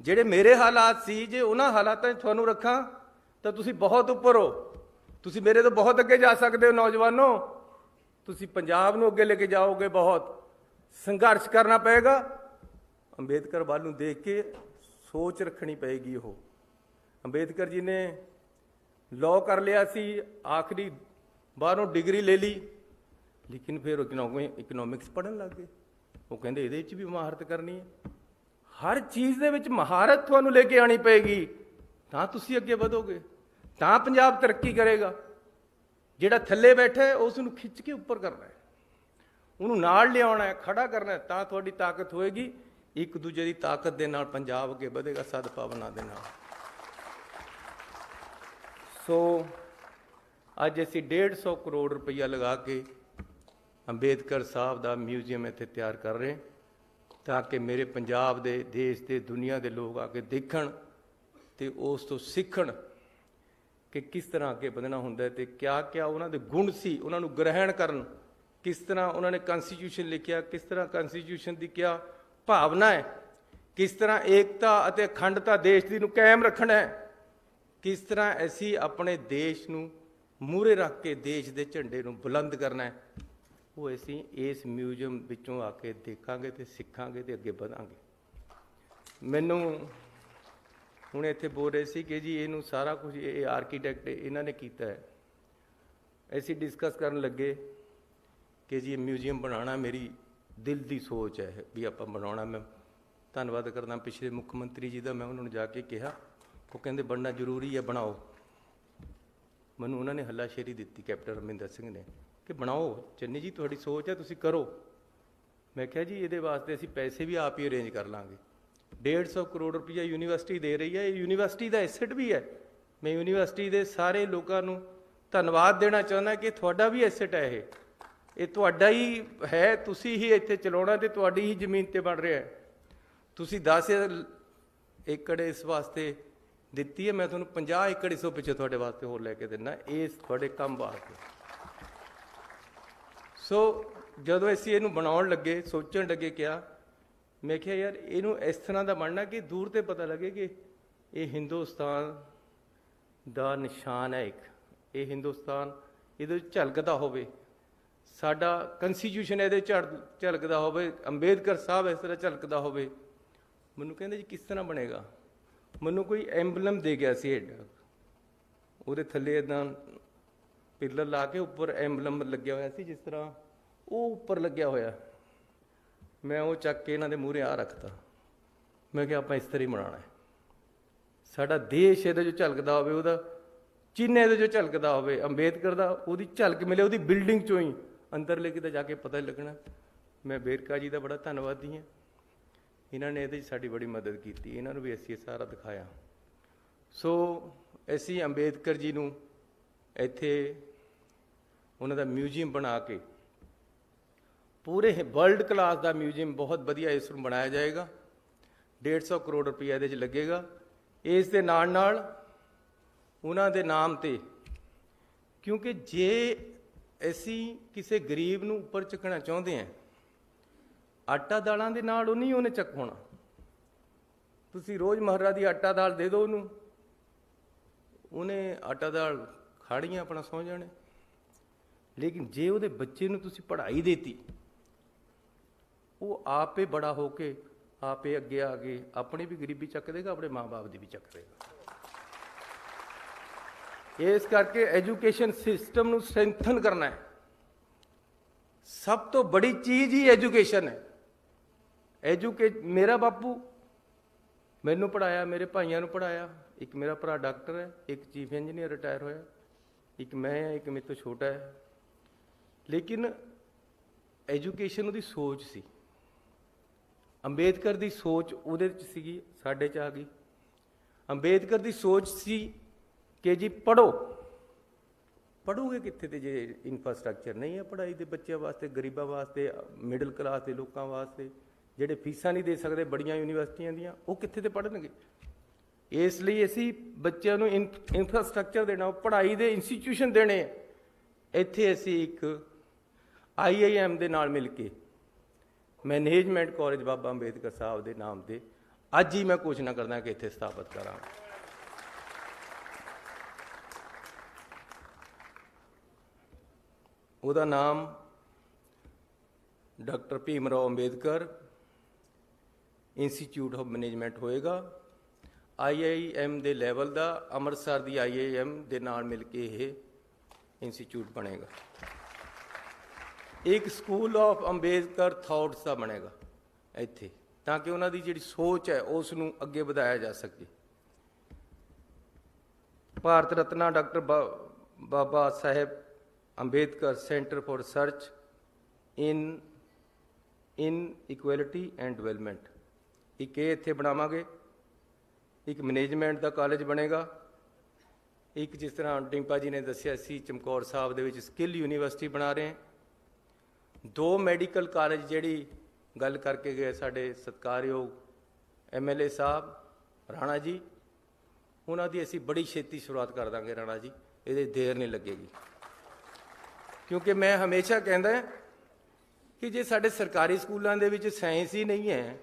ਜਿਹੜੇ ਮੇਰੇ ਹਾਲਾਤ ਸੀ, ਜੇ ਉਹਨਾਂ ਹਾਲਾਤਾਂ 'ਚ ਤੁਹਾਨੂੰ ਰੱਖਾਂ ਤਾਂ ਤੁਸੀਂ ਬਹੁਤ ਉੱਪਰ ਹੋ, ਤੁਸੀਂ ਮੇਰੇ ਤੋਂ ਬਹੁਤ ਅੱਗੇ ਜਾ ਸਕਦੇ ਹੋ। ਨੌਜਵਾਨੋ, ਤੁਸੀਂ ਪੰਜਾਬ ਨੂੰ ਅੱਗੇ ਲੈ ਕੇ ਜਾਓਗੇ, ਬਹੁਤ ਸੰਘਰਸ਼ ਕਰਨਾ ਪਏਗਾ। ਅੰਬੇਦਕਰ ਵੱਲ ਨੂੰ ਦੇਖ ਕੇ ਸੋਚ ਰੱਖਣੀ ਪਏਗੀ। ਉਹ ਅੰਬੇਦਕਰ ਜੀ ਨੇ ਲਾਅ ਕਰ ਲਿਆ ਸੀ, ਆਖਰੀ ਬਾਹਰੋਂ ਡਿਗਰੀ ਲੈ ਲਈ, ਲੇਕਿਨ ਫਿਰ ਇਕਨੋਮਿਕਸ ਪੜ੍ਹਨ ਲੱਗ ਗਏ। ਉਹ ਕਹਿੰਦੇ ਇਹਦੇ 'ਚ ਵੀ ਮਹਾਰਤ ਕਰਨੀ ਹੈ। ਹਰ ਚੀਜ਼ ਦੇ ਵਿੱਚ ਮਹਾਰਤ ਤੁਹਾਨੂੰ ਲੈ ਕੇ ਆਉਣੀ ਪਏਗੀ, ਤਾਂ ਤੁਸੀਂ ਅੱਗੇ ਵਧੋਗੇ, ਤਾਂ ਪੰਜਾਬ ਤਰੱਕੀ ਕਰੇਗਾ। ਜਿਹੜਾ ਥੱਲੇ ਬੈਠਾ ਹੈ ਉਸ ਨੂੰ ਖਿੱਚ ਕੇ ਉੱਪਰ ਕਰਨਾ ਹੈ, ਉਹਨੂੰ ਨਾਲ ਲਿਆਉਣਾ ਹੈ, ਖੜਾ ਕਰਨਾ ਹੈ, ਤਾਂ ਤੁਹਾਡੀ ਤਾਕਤ ਹੋਏਗੀ। ਇੱਕ ਦੂਜੇ ਦੀ ਤਾਕਤ ਦੇ ਨਾਲ ਪੰਜਾਬ ਅੱਗੇ ਵਧੇਗਾ, ਸਦਭਾਵਨਾ ਦੇ ਨਾਲ। ਸੋ ਅੱਜ ਅਸੀਂ 150 ਕਰੋੜ ਰੁਪਈਆ ਲਗਾ ਕੇ ਅੰਬੇਦਕਰ ਸਾਹਿਬ ਦਾ ਮਿਊਜ਼ੀਅਮ ਇੱਥੇ ਤਿਆਰ ਕਰ ਰਹੇ, ਤਾਂ ਕਿ ਮੇਰੇ ਪੰਜਾਬ ਦੇ, ਦੇਸ਼ ਦੇ, ਦੁਨੀਆ ਦੇ ਲੋਕ ਆ ਕੇ ਦੇਖਣ ਤੇ ਉਸ ਤੋਂ ਸਿੱਖਣ ਕਿ ਕਿਸ ਤਰ੍ਹਾਂ ਅੱਗੇ ਵਧਣਾ ਹੁੰਦਾ ਤੇ ਕਿਆ ਕਿਆ ਉਹਨਾਂ ਦੇ ਗੁਣ ਸੀ, ਉਹਨਾਂ ਨੂੰ ਗ੍ਰਹਿਣ ਕਰਨ। ਕਿਸ ਤਰ੍ਹਾਂ ਉਹਨਾਂ ਨੇ ਕਨਸਟੀਟਿਊਸ਼ਨ ਲਿਖਿਆ, ਕਿਸ ਤਰ੍ਹਾਂ ਕਨਸਟੀਟਿਊਸ਼ਨ ਦੀ ਕਿਆ ਭਾਵਨਾ ਹੈ, ਕਿਸ ਤਰ੍ਹਾਂ ਏਕਤਾ ਅਤੇ ਅਖੰਡਤਾ ਦੇਸ਼ ਦੀ ਨੂੰ ਕਾਇਮ ਰੱਖਣਾ ਹੈ, ਕਿਸ ਤਰ੍ਹਾਂ ਅਸੀਂ ਆਪਣੇ ਦੇਸ਼ ਨੂੰ ਮੂਹਰੇ ਰੱਖ ਕੇ ਦੇਸ਼ ਦੇ ਝੰਡੇ ਨੂੰ ਬੁਲੰਦ ਕਰਨਾ ਹੈ। ਉਹ ਅਸੀਂ ਇਸ ਮਿਊਜ਼ੀਅਮ ਵਿੱਚੋਂ ਆ ਕੇ ਦੇਖਾਂਗੇ ਤੇ ਸਿੱਖਾਂਗੇ ਤੇ ਅੱਗੇ ਵਧਾਂਗੇ। ਮੈਨੂੰ ਹੁਣ ਇੱਥੇ ਬੋਲ ਰਹੇ ਸੀ ਕਿ ਜੀ ਇਹਨੂੰ ਸਾਰਾ ਕੁਝ ਇਹ ਆਰਕੀਟੈਕਟ ਇਹਨਾਂ ਨੇ ਕੀਤਾ ਹੈ। ਅਸੀਂ ਡਿਸਕਸ ਕਰਨ ਲੱਗੇ ਕਿ ਜੀ ਇਹ ਮਿਊਜ਼ੀਅਮ ਬਣਾਉਣਾ ਮੇਰੀ ਦਿਲ ਦੀ ਸੋਚ ਹੈ ਵੀ ਆਪਾਂ ਬਣਾਉਣਾ। ਮੈਂ ਧੰਨਵਾਦ ਕਰਦਾ ਪਿਛਲੇ ਮੁੱਖ ਮੰਤਰੀ ਜੀ ਦਾ, ਮੈਂ ਉਹਨਾਂ ਨੂੰ ਜਾ ਕੇ ਕਿਹਾ, ਉਹ ਕਹਿੰਦੇ ਬਣਨਾ ਜ਼ਰੂਰੀ ਹੈ, ਬਣਾਓ। ਮੈਨੂੰ ਉਹਨਾਂ ਨੇ ਹੱਲਾਸ਼ੇਰੀ ਦਿੱਤੀ ਕੈਪਟਨ ਅਮਰਿੰਦਰ ਸਿੰਘ ਨੇ ਕਿ ਬਣਾਓ ਚੰਨੀ ਜੀ, ਤੁਹਾਡੀ ਸੋਚ ਹੈ, ਤੁਸੀਂ ਕਰੋ। ਮੈਂ ਕਿਹਾ ਜੀ ਇਹਦੇ ਵਾਸਤੇ ਅਸੀਂ ਪੈਸੇ ਵੀ ਆਪ ਹੀ ਅਰੇਂਜ ਕਰ ਲਾਂਗੇ। 150 ਕਰੋੜ ਰੁਪਈਆ ਯੂਨੀਵਰਸਿਟੀ ਦੇ ਰਹੀ ਹੈ, ਇਹ ਯੂਨੀਵਰਸਿਟੀ ਦਾ ਐਸੈਟ ਵੀ ਹੈ। ਮੈਂ ਯੂਨੀਵਰਸਿਟੀ ਦੇ ਸਾਰੇ ਲੋਕਾਂ ਨੂੰ ਧੰਨਵਾਦ ਦੇਣਾ ਚਾਹੁੰਦਾ ਕਿ ਤੁਹਾਡਾ ਵੀ ਐਸੈਟ ਹੈ, ਇਹ ਤੁਹਾਡਾ ਹੀ ਹੈ, ਤੁਸੀਂ ਹੀ ਇੱਥੇ ਚਲਾਉਣਾ ਤੇ ਤੁਹਾਡੀ ਹੀ ਜ਼ਮੀਨ ਤੇ ਬਣ ਰਿਹਾ ਹੈ। ਤੁਸੀਂ 10 ਏਕੜ ਇਸ ਵਾਸਤੇ ਦਿੱਤੀ ਹੈ, ਮੈਂ ਤੁਹਾਨੂੰ 50 ਏਕੜ ਇਸ ਤੋਂ ਪਿੱਛੇ ਤੁਹਾਡੇ ਵਾਸਤੇ ਹੋਰ ਲੈ ਕੇ ਦੇਣਾ, ਇਸ ਤੁਹਾਡੇ ਕੰਮ ਵਾਸਤੇ। ਸੋ ਜਦੋਂ ਅਸੀਂ ਇਹਨੂੰ ਬਣਾਉਣ ਲੱਗੇ, ਸੋਚਣ ਲੱਗੇ, ਕਿਹਾ ਮੈਂ ਕਿਹਾ ਯਾਰ ਇਹਨੂੰ ਇਸ ਤਰ੍ਹਾਂ ਦਾ ਬਣਨਾ ਕਿ ਦੂਰ ਤੇ ਪਤਾ ਲੱਗੇ ਕਿ ਇਹ ਹਿੰਦੁਸਤਾਨ ਦਾ ਨਿਸ਼ਾਨ ਹੈ ਇੱਕ, ਇਹ ਹਿੰਦੁਸਤਾਨ ਇਹਦੇ ਵਿੱਚ ਝਲਕਦਾ ਹੋਵੇ, ਸਾਡਾ ਕੰਸਟੀਟਿਊਸ਼ਨ ਇਹਦੇ ਝਲਕਦਾ ਹੋਵੇ, ਅੰਬੇਦਕਰ ਸਾਹਿਬ ਇਸ ਤਰ੍ਹਾਂ ਝਲਕਦਾ ਹੋਵੇ। ਮੈਨੂੰ ਕਹਿੰਦੇ ਜੀ ਕਿਸ ਤਰ੍ਹਾਂ ਬਣੇਗਾ? ਮੈਨੂੰ ਕੋਈ ਐਂਬਲਮ ਦੇ ਗਿਆ ਸੀ ਐਡਾ, ਉਹਦੇ ਥੱਲੇ ਇੱਦਾਂ ਪਿੱਲਰ ਲਾ ਕੇ ਉੱਪਰ ਐਂਬਲਮ ਲੱਗਿਆ ਹੋਇਆ ਸੀ, ਜਿਸ ਤਰ੍ਹਾਂ ਉਹ ਉੱਪਰ ਲੱਗਿਆ ਹੋਇਆ। ਮੈਂ ਉਹ ਚੱਕ ਕੇ ਇਹਨਾਂ ਦੇ ਮੂਹਰੇ ਆ ਰੱਖਤਾ। ਮੈਂ ਕਿਹਾ ਆਪਾਂ ਇਸ ਤਰ੍ਹਾਂ ਹੀ ਬਣਾਉਣਾ ਹੈ, ਸਾਡਾ ਦੇਸ਼ ਇਹਦੇ 'ਚ ਝਲਕਦਾ ਹੋਵੇ, ਉਹਦਾ ਚਿੰਨ੍ਹ ਇਹਦੇ 'ਚ ਝਲਕਦਾ ਹੋਵੇ, ਅੰਬੇਦਕਰ ਦਾ ਉਹਦੀ ਝਲਕ ਮਿਲੇ, ਉਹਦੀ ਬਿਲਡਿੰਗ 'ਚੋਂ ਹੀ ਅੰਦਰਲੇ ਕਿਤੇ ਜਾ ਕੇ ਪਤਾ ਲੱਗਣਾ। ਮੈਂ ਵੇਰਕਾ ਜੀ ਦਾ ਬੜਾ ਧੰਨਵਾਦੀ ਹਾਂ, ਇਹਨਾਂ ਨੇ ਇਹਦੇ 'ਚ ਸਾਡੀ ਬੜੀ ਮਦਦ ਕੀਤੀ, ਇਹਨਾਂ ਨੂੰ ਵੀ ਅਸੀਂ ਇਹ ਸਾਰਾ ਦਿਖਾਇਆ। ਸੋ ਅਸੀਂ ਅੰਬੇਦਕਰ ਜੀ ਨੂੰ ਇੱਥੇ ਉਹਨਾਂ ਦਾ ਮਿਊਜ਼ੀਅਮ ਬਣਾ ਕੇ, ਪੂਰੇ ਵਰਲਡ ਕਲਾਸ ਦਾ ਮਿਊਜ਼ੀਅਮ, ਬਹੁਤ ਵਧੀਆ ਇਸ ਨੂੰ ਬਣਾਇਆ ਜਾਏਗਾ। 150 ਕਰੋੜ ਰੁਪਈਆ ਇਹਦੇ 'ਚ ਲੱਗੇਗਾ। ਇਸ ਦੇ ਨਾਲ ਨਾਲ ਉਹਨਾਂ ਦੇ ਨਾਮ 'ਤੇ, ਕਿਉਂਕਿ ਜੇ ਅਸੀਂ ਕਿਸੇ ਗਰੀਬ ਨੂੰ ਉੱਪਰ ਚੱਕਣਾ ਚਾਹੁੰਦੇ ਹਾਂ, ਆਟਾ ਦਾਲਾਂ ਦੇ ਨਾਲ ਉਹ ਨਹੀਂ ਉਹਨੇ ਚੱਕ ਹੋਣਾ। ਤੁਸੀਂ ਰੋਜ਼ ਮਹਾਰਾ ਦੀ ਆਟਾ ਦਾਲ ਦੇ ਦਿਓ ਉਹਨੂੰ, ਉਹਨੇ ਆਟਾ ਦਾਲ ਖਾੜੀਆਂ ਆਪਣਾ ਸੌਂ ਜਾਣੇ। ਲੇਕਿਨ ਜੇ ਉਹਦੇ ਬੱਚੇ ਨੂੰ ਤੁਸੀਂ ਪੜ੍ਹਾਈ ਦੇਤੀ, ਉਹ ਆਪੇ ਬੜਾ ਹੋ ਕੇ ਆਪੇ ਅੱਗੇ ਆ ਕੇ ਆਪਣੀ ਵੀ ਗਰੀਬੀ ਚੱਕ ਦੇਗਾ, ਆਪਣੇ ਮਾਂ-ਬਾਪ ਦੀ ਵੀ ਚੱਕ ਦੇਗਾ। ਇਸ ਕਰਕੇ ਐਜੂਕੇਸ਼ਨ ਸਿਸਟਮ ਨੂੰ ਸਟਰੈਂਥਨ ਕਰਨਾ ਹੈ। ਸਭ ਤੋਂ ਬੜੀ ਚੀਜ਼ ਹੀ ਐਜੂਕੇਸ਼ਨ ਹੈ। ਮੇਰਾ ਬਾਪੂ ਮੈਨੂੰ ਪੜ੍ਹਾਇਆ, ਮੇਰੇ ਭਾਈਆਂ ਨੂੰ ਪੜ੍ਹਾਇਆ। ਇੱਕ ਮੇਰਾ ਭਰਾ ਡਾਕਟਰ ਹੈ, ਇੱਕ ਚੀਫ ਇੰਜੀਨੀਅਰ ਰਿਟਾਇਰ ਹੋਇਆ, ਇੱਕ ਮੈਂ ਹਾਂ, ਇੱਕ ਮੇਰੇ ਤੋਂ ਛੋਟਾ ਹੈ। ਲੇਕਿਨ ਐਜੂਕੇਸ਼ਨ ਉਹਦੀ ਸੋਚ ਸੀ, ਅੰਬੇਦਕਰ ਦੀ ਸੋਚ ਉਹਦੇ 'ਚ ਸੀਗੀ, ਸਾਡੇ 'ਚ ਆ ਗਈ। ਅੰਬੇਦਕਰ ਦੀ ਸੋਚ ਸੀ ਕਿ ਜੀ ਪੜ੍ਹੋ। ਪੜ੍ਹੋਗੇ ਕਿੱਥੇ ਤੇ ਜੇ ਇਨਫਰਾਸਟ੍ਰਕਚਰ ਨਹੀਂ ਹੈ ਪੜ੍ਹਾਈ ਦੇ ਬੱਚਿਆਂ ਵਾਸਤੇ, ਗਰੀਬਾਂ ਵਾਸਤੇ, ਮਿਡਲ ਕਲਾਸ ਦੇ ਲੋਕਾਂ ਵਾਸਤੇ, ਜਿਹੜੇ ਫੀਸਾਂ ਨਹੀਂ ਦੇ ਸਕਦੇ ਬੜੀਆਂ ਯੂਨੀਵਰਸਿਟੀਆਂ ਦੀਆਂ, ਉਹ ਕਿੱਥੇ ਤੇ ਪੜ੍ਹਨਗੇ? ਇਸ ਲਈ ਅਸੀਂ ਬੱਚਿਆਂ ਨੂੰ ਇਨਫਰਾਸਟ੍ਰਕਚਰ ਦੇਣਾ, ਪੜ੍ਹਾਈ ਦੇ ਇੰਸਟੀਟਿਊਸ਼ਨ ਦੇਣੇ। ਇੱਥੇ ਅਸੀਂ ਇੱਕ IIM ਦੇ ਨਾਲ ਮਿਲ ਕੇ ਮੈਨੇਜਮੈਂਟ ਕਾਲਜ ਬਾਬਾ ਅੰਬੇਦਕਰ ਸਾਹਿਬ ਦੇ ਨਾਮ 'ਤੇ ਅੱਜ ਹੀ ਮੈਂ ਘੋਸ਼ਣਾ ਕਰਦਾ ਕਿ ਇੱਥੇ ਸਥਾਪਿਤ ਕਰਾਂਗਾ। ਉਹਦਾ ਨਾਮ doctor Bhim Rao Ambedkar institute of management ਹੋਏਗਾ। IIM ਦੇ ਲੈਵਲ ਦਾ, ਅੰਮ੍ਰਿਤਸਰ ਦੀ IIM ਦੇ ਨਾਲ ਮਿਲ ਕੇ ਇਹ ਇੰਸਟੀਚਿਊਟ ਬਣੇਗਾ। ਇੱਕ ਸਕੂਲ ਆਫ ਅੰਬੇਦਕਰ ਥਾਟਸ ਦਾ ਬਣੇਗਾ ਇੱਥੇ, ਤਾਂ ਕਿ ਉਹਨਾਂ ਦੀ ਜਿਹੜੀ ਸੋਚ ਹੈ ਉਸ ਨੂੰ ਅੱਗੇ ਵਧਾਇਆ ਜਾ ਸਕੇ। Bharat Ratna doctor Baba Sahib Ambedkar centre for research in equality and development, ਇੱਕ ਇਹ ਇੱਥੇ ਬਣਾਵਾਂਗੇ। ਇੱਕ ਮੈਨੇਜਮੈਂਟ ਦਾ ਕਾਲਜ ਬਣੇਗਾ। ਇੱਕ ਜਿਸ ਤਰ੍ਹਾਂ ਡਿੰਪਾ ਜੀ ਨੇ ਦੱਸਿਆ ਸੀ, ਚਮਕੌਰ ਸਾਹਿਬ ਦੇ ਵਿੱਚ ਸਕਿੱਲ ਯੂਨੀਵਰਸਿਟੀ ਬਣਾ ਰਹੇ ਹਾਂ। 2 ਮੈਡੀਕਲ ਕਾਲਜ ਜਿਹੜੀ ਗੱਲ ਕਰਕੇ ਗਏ ਸਾਡੇ ਸਤਿਕਾਰਯੋਗ MLA ਸਾਹਿਬ ਰਾਣਾ ਜੀ, ਉਹਨਾਂ ਦੀ ਅਸੀਂ ਬੜੀ ਛੇਤੀ ਸ਼ੁਰੂਆਤ ਕਰ ਦਾਂਗੇ ਰਾਣਾ ਜੀ, ਇਹਦੇ ਦੇਰ ਨਹੀਂ ਲੱਗੇਗੀ। ਕਿਉਂਕਿ ਮੈਂ ਹਮੇਸ਼ਾ ਕਹਿੰਦਾ ਕਿ ਜੇ ਸਾਡੇ ਸਰਕਾਰੀ ਸਕੂਲਾਂ ਦੇ ਵਿੱਚ ਸਾਇੰਸ ਹੀ ਨਹੀਂ ਹੈ,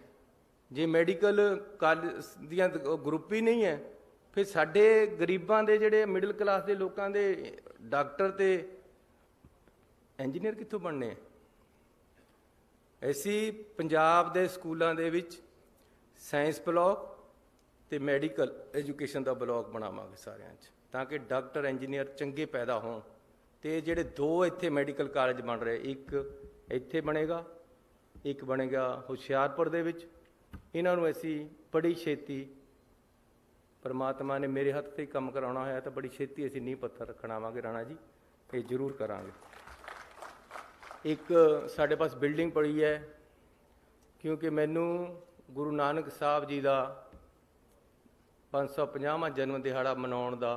ਜੇ ਮੈਡੀਕਲ ਕਾਲਜ ਦੀਆਂ ਗਰੁੱਪ ਹੀ ਨਹੀਂ ਹੈ, ਫਿਰ ਸਾਡੇ ਗਰੀਬਾਂ ਦੇ ਜਿਹੜੇ ਮਿਡਲ ਕਲਾਸ ਦੇ ਲੋਕਾਂ ਦੇ ਡਾਕਟਰ ਤੇ ਇੰਜੀਨੀਅਰ ਕਿੱਥੋਂ ਬਣਨੇ? ਅਸੀਂ ਪੰਜਾਬ ਦੇ ਸਕੂਲਾਂ ਦੇ ਵਿੱਚ ਸਾਇੰਸ ਬਲਾਕ, ਤੇ ਮੈਡੀਕਲ ਐਜੂਕੇਸ਼ਨ ਦਾ ਬਲਾਕ ਬਣਾਵਾਂਗੇ ਸਾਰਿਆਂ 'ਚ, ਤਾਂ ਕਿ ਡਾਕਟਰ ਇੰਜੀਨੀਅਰ ਚੰਗੇ ਪੈਦਾ ਹੋਣ। ਤੇ ਜਿਹੜੇ 2 ਇੱਥੇ ਮੈਡੀਕਲ ਕਾਲਜ ਬਣ ਰਹੇ, ਇੱਕ ਇੱਥੇ ਬਣੇਗਾ, ਇੱਕ ਬਣੇਗਾ ਹੁਸ਼ਿਆਰਪੁਰ ਦੇ ਵਿੱਚ। ਇਹਨਾਂ ਨੂੰ ਅਸੀਂ ਬੜੀ ਛੇਤੀ, ਪਰਮਾਤਮਾ ਨੇ ਮੇਰੇ ਹੱਥ 'ਤੇ ਕੰਮ ਕਰਾਉਣਾ ਹੋਇਆ ਤਾਂ ਬੜੀ ਛੇਤੀ ਅਸੀਂ ਨੀਂਹ ਪੱਥਰ ਰੱਖਣ ਆਵਾਂਗੇ। ਰਾਣਾ ਜੀ ਇਹ ਜ਼ਰੂਰ ਕਰਾਂਗੇ। ਇੱਕ ਸਾਡੇ ਪਾਸ ਬਿਲਡਿੰਗ ਪੜੀ ਹੈ, ਕਿਉਂਕਿ ਮੈਨੂੰ ਗੁਰੂ ਨਾਨਕ ਸਾਹਿਬ ਜੀ ਦਾ 550ਵਾਂ ਜਨਮ ਦਿਹਾੜਾ ਮਨਾਉਣ ਦਾ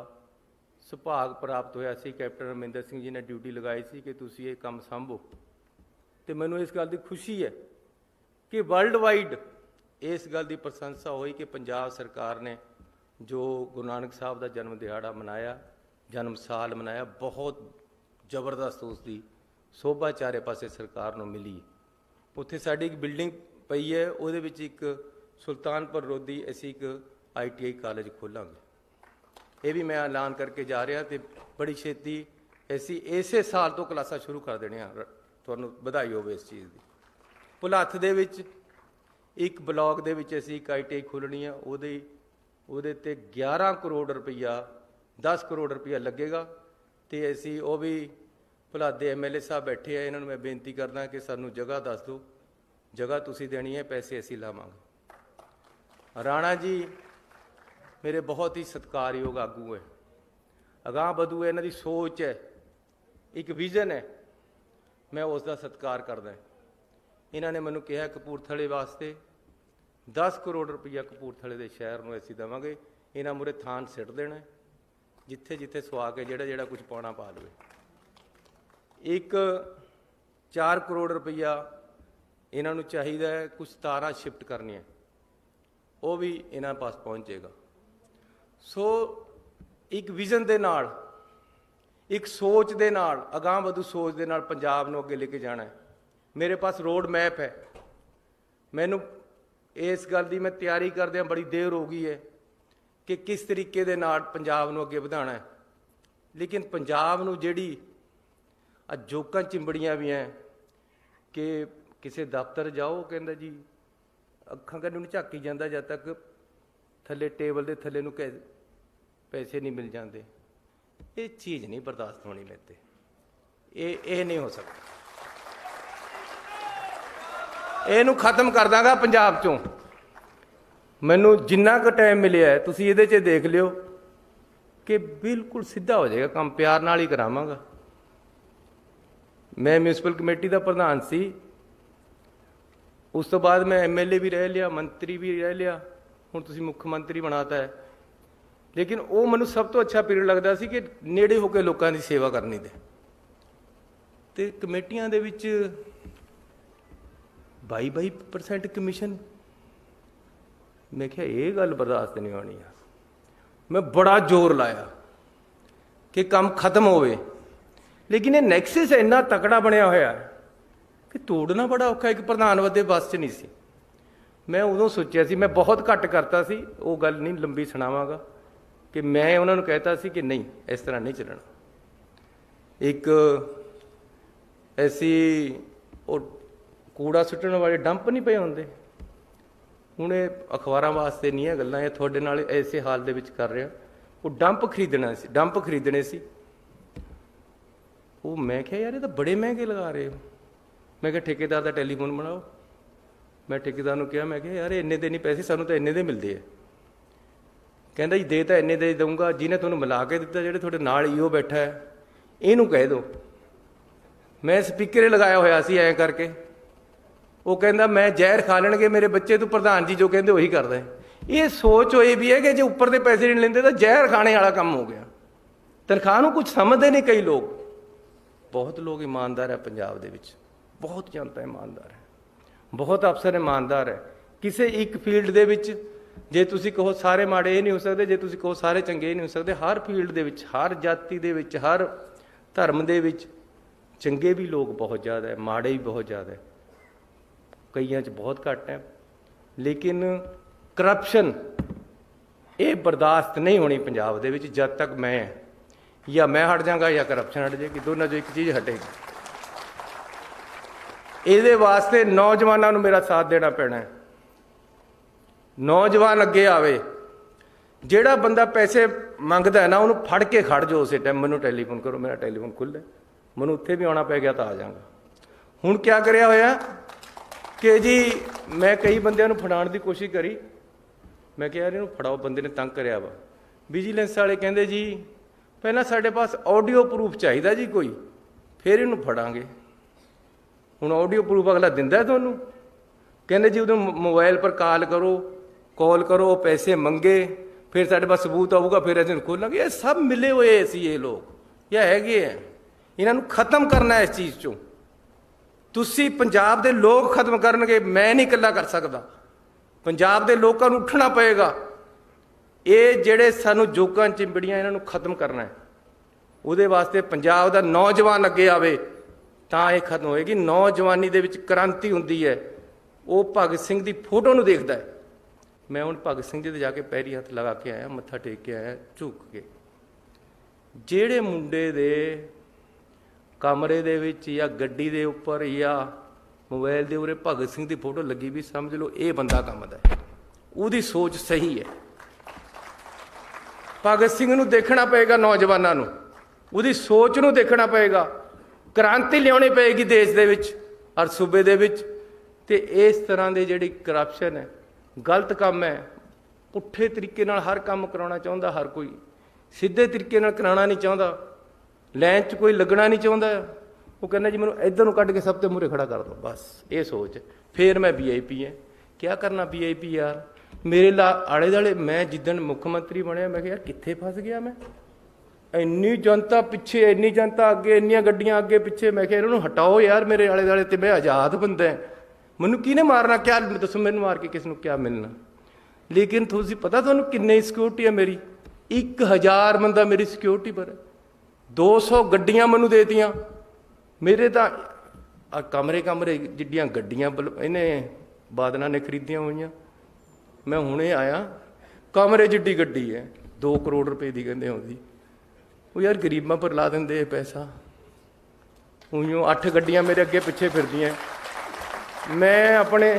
ਸੁਭਾਗ ਪ੍ਰਾਪਤ ਹੋਇਆ ਸੀ। ਕੈਪਟਨ ਅਮਰਿੰਦਰ ਸਿੰਘ ਜੀ ਨੇ ਡਿਊਟੀ ਲਗਾਈ ਸੀ ਕਿ ਤੁਸੀਂ ਇਹ ਕੰਮ ਸੰਭੋ, ਤੇ ਮੈਨੂੰ ਇਸ ਗੱਲ ਦੀ ਖੁਸ਼ੀ ਹੈ ਕਿ ਵਰਲਡ ਵਾਈਡ ਇਸ ਗੱਲ ਦੀ ਪ੍ਰਸ਼ੰਸਾ ਹੋਈ ਕਿ ਪੰਜਾਬ ਸਰਕਾਰ ਨੇ ਜੋ ਗੁਰੂ ਨਾਨਕ ਸਾਹਿਬ ਦਾ ਜਨਮ ਦਿਹਾੜਾ ਮਨਾਇਆ, ਜਨਮ ਸਾਲ ਮਨਾਇਆ, ਬਹੁਤ ਜ਼ਬਰਦਸਤ ਉਸ ਦੀ ਸ਼ੋਭਾ ਚਾਰੇ ਪਾਸੇ ਸਰਕਾਰ ਨੂੰ ਮਿਲੀ। ਉੱਥੇ ਸਾਡੀ ਇੱਕ ਬਿਲਡਿੰਗ ਪਈ ਹੈ, ਉਹਦੇ ਵਿੱਚ ਇੱਕ ਸੁਲਤਾਨਪੁਰ ਲੋਧੀ ਅਸੀਂ ਇੱਕ ITI ਕਾਲਜ ਖੋਲ੍ਹਾਂਗੇ। ਇਹ ਵੀ ਮੈਂ ਐਲਾਨ ਕਰਕੇ ਜਾ ਰਿਹਾ, ਤੇ ਬੜੀ ਛੇਤੀ ਅਸੀਂ ਇਸੇ ਸਾਲ ਤੋਂ ਕਲਾਸਾਂ ਸ਼ੁਰੂ ਕਰ ਦੇਣੀਆਂ। ਤੁਹਾਨੂੰ ਵਧਾਈ ਹੋਵੇ ਇਸ ਚੀਜ਼ ਦੀ। ਭੁਲੱਥ ਦੇ ਵਿੱਚ ਇੱਕ ਬਲਾਕ ਦੇ ਵਿੱਚ ਅਸੀਂ ਇੱਕ ITI ਖੋਲ੍ਹਣੀ ਆ, ਉਹਦੇ ਤੇ 11 ਕਰੋੜ ਰੁਪਈਆ, 10 ਕਰੋੜ ਰੁਪਈਆ ਲੱਗੇਗਾ। ਤੇ ਅਸੀਂ ਉਹ ਵੀ ਭੁਲੱਥ ਦੇ MLA ਸਾਹਿਬ ਬੈਠੇ ਆ, ਇਹਨਾਂ ਨੂੰ ਮੈਂ ਬੇਨਤੀ ਕਰਦਾ ਕਿ ਸਾਨੂੰ ਜਗ੍ਹਾ ਦੱਸ ਦਿਓ, ਜਗ੍ਹਾ ਤੁਸੀਂ ਦੇਣੀ ਹੈ, ਪੈਸੇ ਅਸੀਂ ਲਾਵਾਂਗੇ। ਰਾਣਾ ਜੀ ਮੇਰੇ ਬਹੁਤ ਹੀ ਸਤਿਕਾਰਯੋਗ ਆਗੂ ਹੈ, ਅਗਾਂਹ ਵਧੂ ਹੈ, ਇਹਨਾਂ ਦੀ ਸੋਚ ਹੈ, ਇੱਕ ਵਿਜ਼ਨ ਹੈ, ਮੈਂ ਉਸ ਦਾ ਸਤਿਕਾਰ ਕਰਦਾ। ਇਹਨਾਂ ਨੇ ਮੈਨੂੰ ਕਿਹਾ ਕਪੂਰਥਲੇ ਵਾਸਤੇ 10 ਕਰੋੜ ਰੁਪਈਆ ਕਪੂਰਥਲੇ ਦੇ ਸ਼ਹਿਰ ਨੂੰ ਅਸੀਂ ਦੇਵਾਂਗੇ। ਇਹਨਾਂ ਮੂਹਰੇ ਥਾਨ ਸਿੱਟ ਦੇਣਾ, ਜਿੱਥੇ ਜਿੱਥੇ ਸੁਆ ਕੇ ਜਿਹੜਾ ਕੁਝ ਪਾਉਣਾ ਪਾ ਲਵੇ। ਇੱਕ 4 ਕਰੋੜ ਰੁਪਈਆ ਇਹਨਾਂ ਨੂੰ ਚਾਹੀਦਾ ਹੈ, ਕੁਝ ਤਾਰਾਂ ਸ਼ਿਫਟ ਕਰਨੀਆਂ, ਉਹ ਵੀ ਇਹਨਾਂ ਪਾਸ ਪਹੁੰਚੇਗਾ। ਸੋ ਇੱਕ ਵਿਜ਼ਨ ਦੇ ਨਾਲ, ਇੱਕ ਸੋਚ ਦੇ ਨਾਲ, ਅਗਾਂਹ ਵਧੂ ਸੋਚ ਦੇ ਨਾਲ ਪੰਜਾਬ ਨੂੰ ਅੱਗੇ ਲੈ ਕੇ ਜਾਣਾ ਹੈ। ਮੇਰੇ ਪਾਸ ਰੋਡ ਮੈਪ ਹੈ। ਮੈਨੂੰ ਇਸ ਗੱਲ ਦੀ ਮੈਂ ਤਿਆਰੀ ਕਰਦਿਆਂ ਬੜੀ ਦੇਰ ਹੋ ਗਈ ਹੈ ਕਿ ਕਿਸ ਤਰੀਕੇ ਦੇ ਨਾਲ ਪੰਜਾਬ ਨੂੰ ਅੱਗੇ ਵਧਾਉਣਾ ਹੈ। ਲੇਕਿਨ ਪੰਜਾਬ ਨੂੰ ਜਿਹੜੀ ਜੋਕਾਂ ਚਿੰਬੜੀਆਂ ਵੀ ਹੈ ਕਿ ਕਿਸੇ ਦਫ਼ਤਰ ਜਾਓ, ਕਹਿੰਦਾ ਜੀ ਅੱਖਾਂ ਕੰਨ ਨੂੰ ਝਾਕੀ ਜਾਂਦਾ ਜਦ ਤੱਕ ਥੱਲੇ ਟੇਬਲ ਦੇ ਥੱਲੇ ਨੂੰ ਪੈਸੇ ਨਹੀਂ ਮਿਲ ਜਾਂਦੇ। ਇਹ ਚੀਜ਼ ਨਹੀਂ ਬਰਦਾਸ਼ਤ ਹੋਣੀ ਮੇਰੇ ਤੇ, ਇਹ ਨਹੀਂ ਹੋ ਸਕਦਾ। ਇਹਨੂੰ ਖਤਮ ਕਰ ਦਾਂਗਾ ਪੰਜਾਬ ਚੋਂ। ਮੈਨੂੰ ਜਿੰਨਾ ਕੁ ਟਾਈਮ ਮਿਲਿਆ ਤੁਸੀਂ ਇਹਦੇ 'ਚ ਦੇਖ ਲਿਓ ਕਿ ਬਿਲਕੁਲ ਸਿੱਧਾ ਹੋ ਜਾਏਗਾ ਕੰਮ, ਪਿਆਰ ਨਾਲ ਹੀ ਕਰਾਵਾਂਗਾ। ਮੈਂ ਮਿਊਨਿਸਪਲ ਕਮੇਟੀ ਦਾ ਪ੍ਰਧਾਨ ਸੀ, ਉਸ ਤੋਂ ਬਾਅਦ ਮੈਂ MLA ਵੀ ਰਹਿ ਲਿਆ, ਮੰਤਰੀ ਵੀ ਰਹਿ ਲਿਆ, ਹੁਣ ਤੁਸੀਂ ਮੁੱਖ ਮੰਤਰੀ ਬਣਾਤਾ ਹੈ। ਲੇਕਿਨ ਉਹ ਮੈਨੂੰ ਸਭ ਤੋਂ ਅੱਛਾ ਪੀਰੀਅਡ ਲੱਗਦਾ ਸੀ ਕਿ ਨੇੜੇ ਹੋ ਕੇ ਲੋਕਾਂ ਦੀ ਸੇਵਾ ਕਰਨੀ ਤੇ ਕਮੇਟੀਆਂ ਦੇ ਵਿੱਚ 22% ਕਮਿਸ਼ਨ। ਮੈਂ ਕਿਹਾ ਇਹ ਗੱਲ ਬਰਦਾਸ਼ਤ ਨਹੀਂ ਹੋਣੀ ਆ। ਮੈਂ ਬੜਾ ਜ਼ੋਰ ਲਾਇਆ ਕਿ ਕੰਮ ਖਤਮ ਹੋਵੇ, ਲੇਕਿਨ ਇਹ ਨੈਕਸਸ ਇੰਨਾ ਤਕੜਾ ਬਣਿਆ ਹੋਇਆ ਕਿ ਤੋੜਨਾ ਬੜਾ ਔਖਾ। ਇੱਕ ਪ੍ਰਧਾਨ ਵਦੇ ਬਸ 'ਚ ਨਹੀਂ ਸੀ। ਮੈਂ ਉਦੋਂ ਸੋਚਿਆ ਸੀ, ਮੈਂ ਬਹੁਤ ਘੱਟ ਕਰਤਾ ਸੀ, ਉਹ ਗੱਲ ਨਹੀਂ ਲੰਬੀ ਸੁਣਾਵਾਂਗਾ, ਕਿ ਮੈਂ ਉਹਨਾਂ ਨੂੰ ਕਹਿਤਾ ਸੀ ਕਿ ਨਹੀਂ ਇਸ ਤਰ੍ਹਾਂ ਨਹੀਂ ਚੱਲਣਾ। ਇੱਕ ਐਸੀ ਉਹ ਕੂੜਾ ਸੁੱਟਣ ਵਾਲੇ ਡੰਪ ਨਹੀਂ ਪਏ ਹੁੰਦੇ, ਹੁਣ ਇਹ ਅਖਬਾਰਾਂ ਵਾਸਤੇ ਨਹੀਂ ਹੈ ਗੱਲਾਂ, ਇਹ ਤੁਹਾਡੇ ਨਾਲ ਐਸੇ ਹਾਲ ਦੇ ਵਿੱਚ ਕਰ ਰਿਹਾ। ਉਹ ਡੰਪ ਖਰੀਦਣੇ ਸੀ। ਉਹ ਮੈਂ ਕਿਹਾ ਯਾਰ ਇਹ ਤਾਂ ਬੜੇ ਮਹਿੰਗੇ ਲਗਾ ਰਹੇ ਹੋ। ਮੈਂ ਕਿਹਾ ਠੇਕੇਦਾਰ ਦਾ ਟੈਲੀਫੋਨ ਬਣਾਓ। ਮੈਂ ਠੇਕੇਦਾਰ ਨੂੰ ਕਿਹਾ, ਮੈਂ ਕਿਹਾ ਯਾਰ ਇੰਨੇ ਦੇ ਨਹੀਂ ਪੈਸੇ, ਸਾਨੂੰ ਤਾਂ ਇੰਨੇ ਦੇ ਮਿਲਦੇ ਆ। ਕਹਿੰਦਾ ਜੀ ਦੇ ਤਾਂ ਇੰਨੇ ਦੇ ਦਊਂਗਾ, ਜਿਹਨੇ ਤੁਹਾਨੂੰ ਮਿਲਾ ਕੇ ਦਿੱਤਾ, ਜਿਹੜੇ ਤੁਹਾਡੇ ਨਾਲ ਈਓ ਬੈਠਾ ਹੈ, ਇਹਨੂੰ ਕਹਿ ਦਿਓ। ਮੈਂ ਸਪੀਕਰ ਲਗਾਇਆ ਹੋਇਆ ਸੀ ਐਂ ਕਰਕੇ। ਉਹ ਕਹਿੰਦਾ ਮੈਂ ਜ਼ਹਿਰ ਖਾ ਲੈਣਗੇ ਮੇਰੇ ਬੱਚੇ, ਤੂੰ ਪ੍ਰਧਾਨ ਜੀ ਜੋ ਕਹਿੰਦੇ ਉਹੀ ਕਰਦਾ। ਇਹ ਸੋਚ ਹੋਈ ਵੀ ਹੈ ਕਿ ਜੇ ਉੱਪਰ ਦੇ ਪੈਸੇ ਨਹੀਂ ਲੈਂਦੇ ਤਾਂ ਜ਼ਹਿਰ ਖਾਣੇ ਵਾਲਾ ਕੰਮ ਹੋ ਗਿਆ। ਤਨਖਾਹ ਨੂੰ ਕੁਝ ਸਮਝਦੇ ਨਹੀਂ ਕਈ ਲੋਕ। ਬਹੁਤ ਲੋਕ ਇਮਾਨਦਾਰ ਹੈ ਪੰਜਾਬ ਦੇ ਵਿੱਚ, ਬਹੁਤ ਜਨਤਾ ਇਮਾਨਦਾਰ ਹੈ, ਬਹੁਤ ਅਫਸਰ ਇਮਾਨਦਾਰ ਹੈ। ਕਿਸੇ ਇੱਕ ਫੀਲਡ ਦੇ ਵਿੱਚ ਜੇ ਤੁਸੀਂ ਕਹੋ ਸਾਰੇ ਮਾੜੇ ਇਹ ਨਹੀਂ ਹੋ ਸਕਦੇ, ਜੇ ਤੁਸੀਂ ਕਹੋ ਸਾਰੇ ਚੰਗੇ ਇਹ ਨਹੀਂ ਹੋ ਸਕਦੇ। ਹਰ ਫੀਲਡ ਦੇ ਵਿੱਚ, ਹਰ ਜਾਤੀ ਦੇ ਵਿੱਚ, ਹਰ ਧਰਮ ਦੇ ਵਿੱਚ ਚੰਗੇ ਵੀ ਲੋਕ ਬਹੁਤ ਜ਼ਿਆਦਾ ਹੈ, ਮਾੜੇ ਵੀ ਬਹੁਤ ਜ਼ਿਆਦਾ ਹੈ, ਕਈਆਂ 'ਚ ਬਹੁਤ ਘੱਟ ਹੈ। ਲੇਕਿਨ ਕਰਪਸ਼ਨ ਇਹ ਬਰਦਾਸ਼ਤ ਨਹੀਂ ਹੋਣੀ ਪੰਜਾਬ ਦੇ ਵਿੱਚ ਜਦ ਤੱਕ ਮੈਂ ਹਟ ਜਾਵਾਂਗਾ ਜਾਂ ਕਰਪਸ਼ਨ ਹਟ ਜਾਏਗੀ, ਦੋਨਾਂ 'ਚੋਂ ਇੱਕ ਚੀਜ਼ ਹਟੇਗੀ। ਇਹਦੇ ਵਾਸਤੇ ਨੌਜਵਾਨਾਂ ਨੂੰ ਮੇਰਾ ਸਾਥ ਦੇਣਾ ਪੈਣਾ ਹੈ। ਨੌਜਵਾਨ ਅੱਗੇ ਆਵੇ, ਜਿਹੜਾ ਬੰਦਾ ਪੈਸੇ ਮੰਗਦਾ ਹੈ ਨਾ ਉਹਨੂੰ ਫੜ ਕੇ ਖੜ ਜਾਓ ਉਸੇ ਟਾਈਮ, ਮੈਨੂੰ ਟੈਲੀਫੋਨ ਕਰੋ, ਮੇਰਾ ਟੈਲੀਫੋਨ ਖੁੱਲ੍ਹਾ, ਮੈਨੂੰ ਉੱਥੇ ਵੀ ਆਉਣਾ ਪੈ ਗਿਆ ਤਾਂ ਆ ਜਾਵਾਂਗਾ। ਹੁਣ ਕਿਆ ਕਰਿਆ ਹੋਇਆ ਕਿ ਜੀ ਮੈਂ ਕਈ ਬੰਦਿਆਂ ਨੂੰ ਫੜਾਉਣ ਦੀ ਕੋਸ਼ਿਸ਼ ਕਰੀ, ਮੈਂ ਕਿਹਾ ਯਾਰ ਇਹਨੂੰ ਫੜਾਓ, ਬੰਦੇ ਨੇ ਤੰਗ ਕਰਿਆ ਵਾ। ਵਿਜੀਲੈਂਸ ਵਾਲੇ ਕਹਿੰਦੇ ਜੀ ਪਹਿਲਾਂ ਸਾਡੇ ਪਾਸ ਆਡੀਓ ਪ੍ਰੂਫ ਚਾਹੀਦਾ ਜੀ ਕੋਈ, ਫਿਰ ਇਹਨੂੰ ਫੜਾਂਗੇ। ਹੁਣ ਆਡੀਓ ਪ੍ਰੂਫ ਅਗਲਾ ਦਿੰਦਾ ਤੁਹਾਨੂੰ, ਕਹਿੰਦੇ ਜੀ ਉਹਨੂੰ ਮੋਬਾਈਲ ਪਰ ਕਾਲ ਕਰੋ, ਪੈਸੇ ਮੰਗੇ, ਫਿਰ ਸਾਡੇ ਪਾਸ ਸਬੂਤ ਆਊਗਾ, ਫਿਰ ਅਸੀਂ ਖੋਲਾਂਗੇ। ਇਹ ਸਭ ਮਿਲੇ ਹੋਏ ਸੀ ਇਹ ਲੋਕ, ਇਹ ਹੈਗੇ ਆ, ਇਹਨਾਂ ਨੂੰ ਖਤਮ ਕਰਨਾ ਇਸ ਚੀਜ਼ ਚੋਂ। ਤੁਸੀਂ ਪੰਜਾਬ ਦੇ ਲੋਕ ਖਤਮ ਕਰਨਗੇ, ਮੈਂ ਨਹੀਂ ਇਕੱਲਾ ਕਰ ਸਕਦਾ, ਪੰਜਾਬ ਦੇ ਲੋਕਾਂ ਨੂੰ ਉੱਠਣਾ ਪਏਗਾ। ਇਹ ਜਿਹੜੇ ਸਾਨੂੰ ਜੋਕਾਂ ਚਿੰਬੜੀਆਂ ਇਹਨਾਂ ਨੂੰ ਖਤਮ ਕਰਨਾ ਹੈ, ਉਹਦੇ ਵਾਸਤੇ ਪੰਜਾਬ ਦਾ ਨੌਜਵਾਨ ਅੱਗੇ ਆਵੇ ਤਾਂ ਇਹ ਖਤਮ ਹੋਏਗੀ। ਨੌਜਵਾਨੀ ਦੇ ਵਿੱਚ ਕ੍ਰਾਂਤੀ ਹੁੰਦੀ ਹੈ, ਉਹ ਭਗਤ ਸਿੰਘ ਦੀ ਫੋਟੋ ਨੂੰ ਦੇਖਦਾ ਹੈ। ਮੈਂ ਹੁਣ ਭਗਤ ਸਿੰਘ ਜੀ ਦੇ ਜਾ ਕੇ ਪੈਰੀ ਹੱਥ ਲਗਾ ਕੇ ਆਇਆ, ਮੱਥਾ ਟੇਕ ਕੇ ਆਇਆ ਝੁਕ ਕੇ। ਜਿਹੜੇ ਮੁੰਡੇ ਦੇ ਕਮਰੇ ਦੇ ਵਿੱਚ ਜਾਂ ਗੱਡੀ ਦੇ ਉੱਪਰ ਜਾਂ ਮੋਬਾਈਲ ਦੇ ਉਰੇ ਭਗਤ ਸਿੰਘ ਦੀ ਫੋਟੋ ਲੱਗੀ ਵੀ, ਸਮਝ ਲਓ ਇਹ ਬੰਦਾ ਕੰਮ ਦਾ ਹੈ, ਉਹਦੀ ਸੋਚ ਸਹੀ ਹੈ। ਭਗਤ ਸਿੰਘ ਨੂੰ ਦੇਖਣਾ ਪਏਗਾ, ਨੌਜਵਾਨਾਂ ਨੂੰ ਉਹਦੀ ਸੋਚ ਨੂੰ ਦੇਖਣਾ ਪਏਗਾ। ਕ੍ਰਾਂਤੀ ਲਿਆਉਣੀ ਪਏਗੀ ਦੇਸ਼ ਦੇ ਵਿੱਚ ਔਰ ਸੂਬੇ ਦੇ ਵਿੱਚ। ਤੇ ਇਸ ਤਰ੍ਹਾਂ ਦੇ ਜਿਹੜੀ ਕਰਪਸ਼ਨ ਹੈ, ਗਲਤ ਕੰਮ ਹੈ, ਪੁੱਠੇ ਤਰੀਕੇ ਨਾਲ ਹਰ ਕੰਮ ਕਰਾਉਣਾ ਚਾਹੁੰਦਾ ਹਰ ਕੋਈ, ਸਿੱਧੇ ਤਰੀਕੇ ਨਾਲ ਕਰਾਉਣਾ ਨਹੀਂ ਚਾਹੁੰਦਾ, ਲਾਈਨ 'ਚ ਕੋਈ ਲੱਗਣਾ ਨਹੀਂ ਚਾਹੁੰਦਾ। ਉਹ ਕਹਿੰਦਾ ਜੀ ਮੈਨੂੰ ਇੱਧਰ ਨੂੰ ਕੱਢ ਕੇ ਸਭ ਤੋਂ ਮੂਹਰੇ ਖੜਾ ਕਰ ਦਿਓ, ਬਸ ਇਹ ਸੋਚ। ਫਿਰ ਮੈਂ VIP ਹੈ, ਕਿਆ ਕਰਨਾ VIP ਯਾਰ। ਮੇਰੇ ਆਲੇ ਦੁਆਲੇ ਮੈਂ ਜਿੱਦਣ ਮੁੱਖ ਮੰਤਰੀ ਬਣਿਆ, ਮੈਂ ਕਿਹਾ ਯਾਰ ਕਿੱਥੇ ਫਸ ਗਿਆ ਮੈਂ, ਇੰਨੀ ਜਨਤਾ ਪਿੱਛੇ, ਇੰਨੀ ਜਨਤਾ ਅੱਗੇ, ਇੰਨੀਆਂ ਗੱਡੀਆਂ ਅੱਗੇ ਪਿੱਛੇ। ਮੈਂ ਕਿਹਾ ਇਹਨਾਂ ਨੂੰ ਹਟਾਓ ਯਾਰ ਮੇਰੇ ਆਲੇ ਦੁਆਲੇ, ਤੇ ਮੈਂ ਆਜ਼ਾਦ ਬੰਦਾ, ਮੈਨੂੰ ਕਿਹਨੇ ਮਾਰਨਾ, ਕਿਆ ਦੱਸੋ ਮੈਨੂੰ ਮਾਰ ਕੇ ਕਿਸ ਨੂੰ ਕਿਆ ਮਿਲਣਾ। ਲੇਕਿਨ ਤੁਸੀਂ ਪਤਾ ਤੁਹਾਨੂੰ ਕਿੰਨੀ ਸਿਕਿਉਰਿਟੀ ਹੈ ਮੇਰੀ, 1000 ਬੰਦਾ ਮੇਰੀ ਸਿਕਿਉਰਿਟੀ ਪਰ, 200 ਗੱਡੀਆਂ ਮੈਨੂੰ ਦੇਤੀਆਂ। ਮੇਰੇ ਤਾਂ ਕਮਰੇ ਜਿੱਡੀਆਂ ਗੱਡੀਆਂ ਇਹਨੇ ਬਾਦਲਾਂ ਨੇ ਖਰੀਦੀਆਂ ਹੋਈਆਂ। ਮੈਂ ਹੁਣੇ ਆਇਆ, ਕਮਰੇ ਜਿੱਡੀ ਗੱਡੀ ਹੈ, 2 ਕਰੋੜ ਰੁਪਏ ਦੀ ਕਹਿੰਦੇ ਆਉਂਦੀ। ਉਹ ਯਾਰ ਗਰੀਬਾਂ ਪਰ ਲਾ ਦਿੰਦੇ ਇਹ ਪੈਸਾ। ਉਈਓ 8 ਗੱਡੀਆਂ ਮੇਰੇ ਅੱਗੇ ਪਿੱਛੇ ਫਿਰਦੀਆਂ। ਮੈਂ ਆਪਣੇ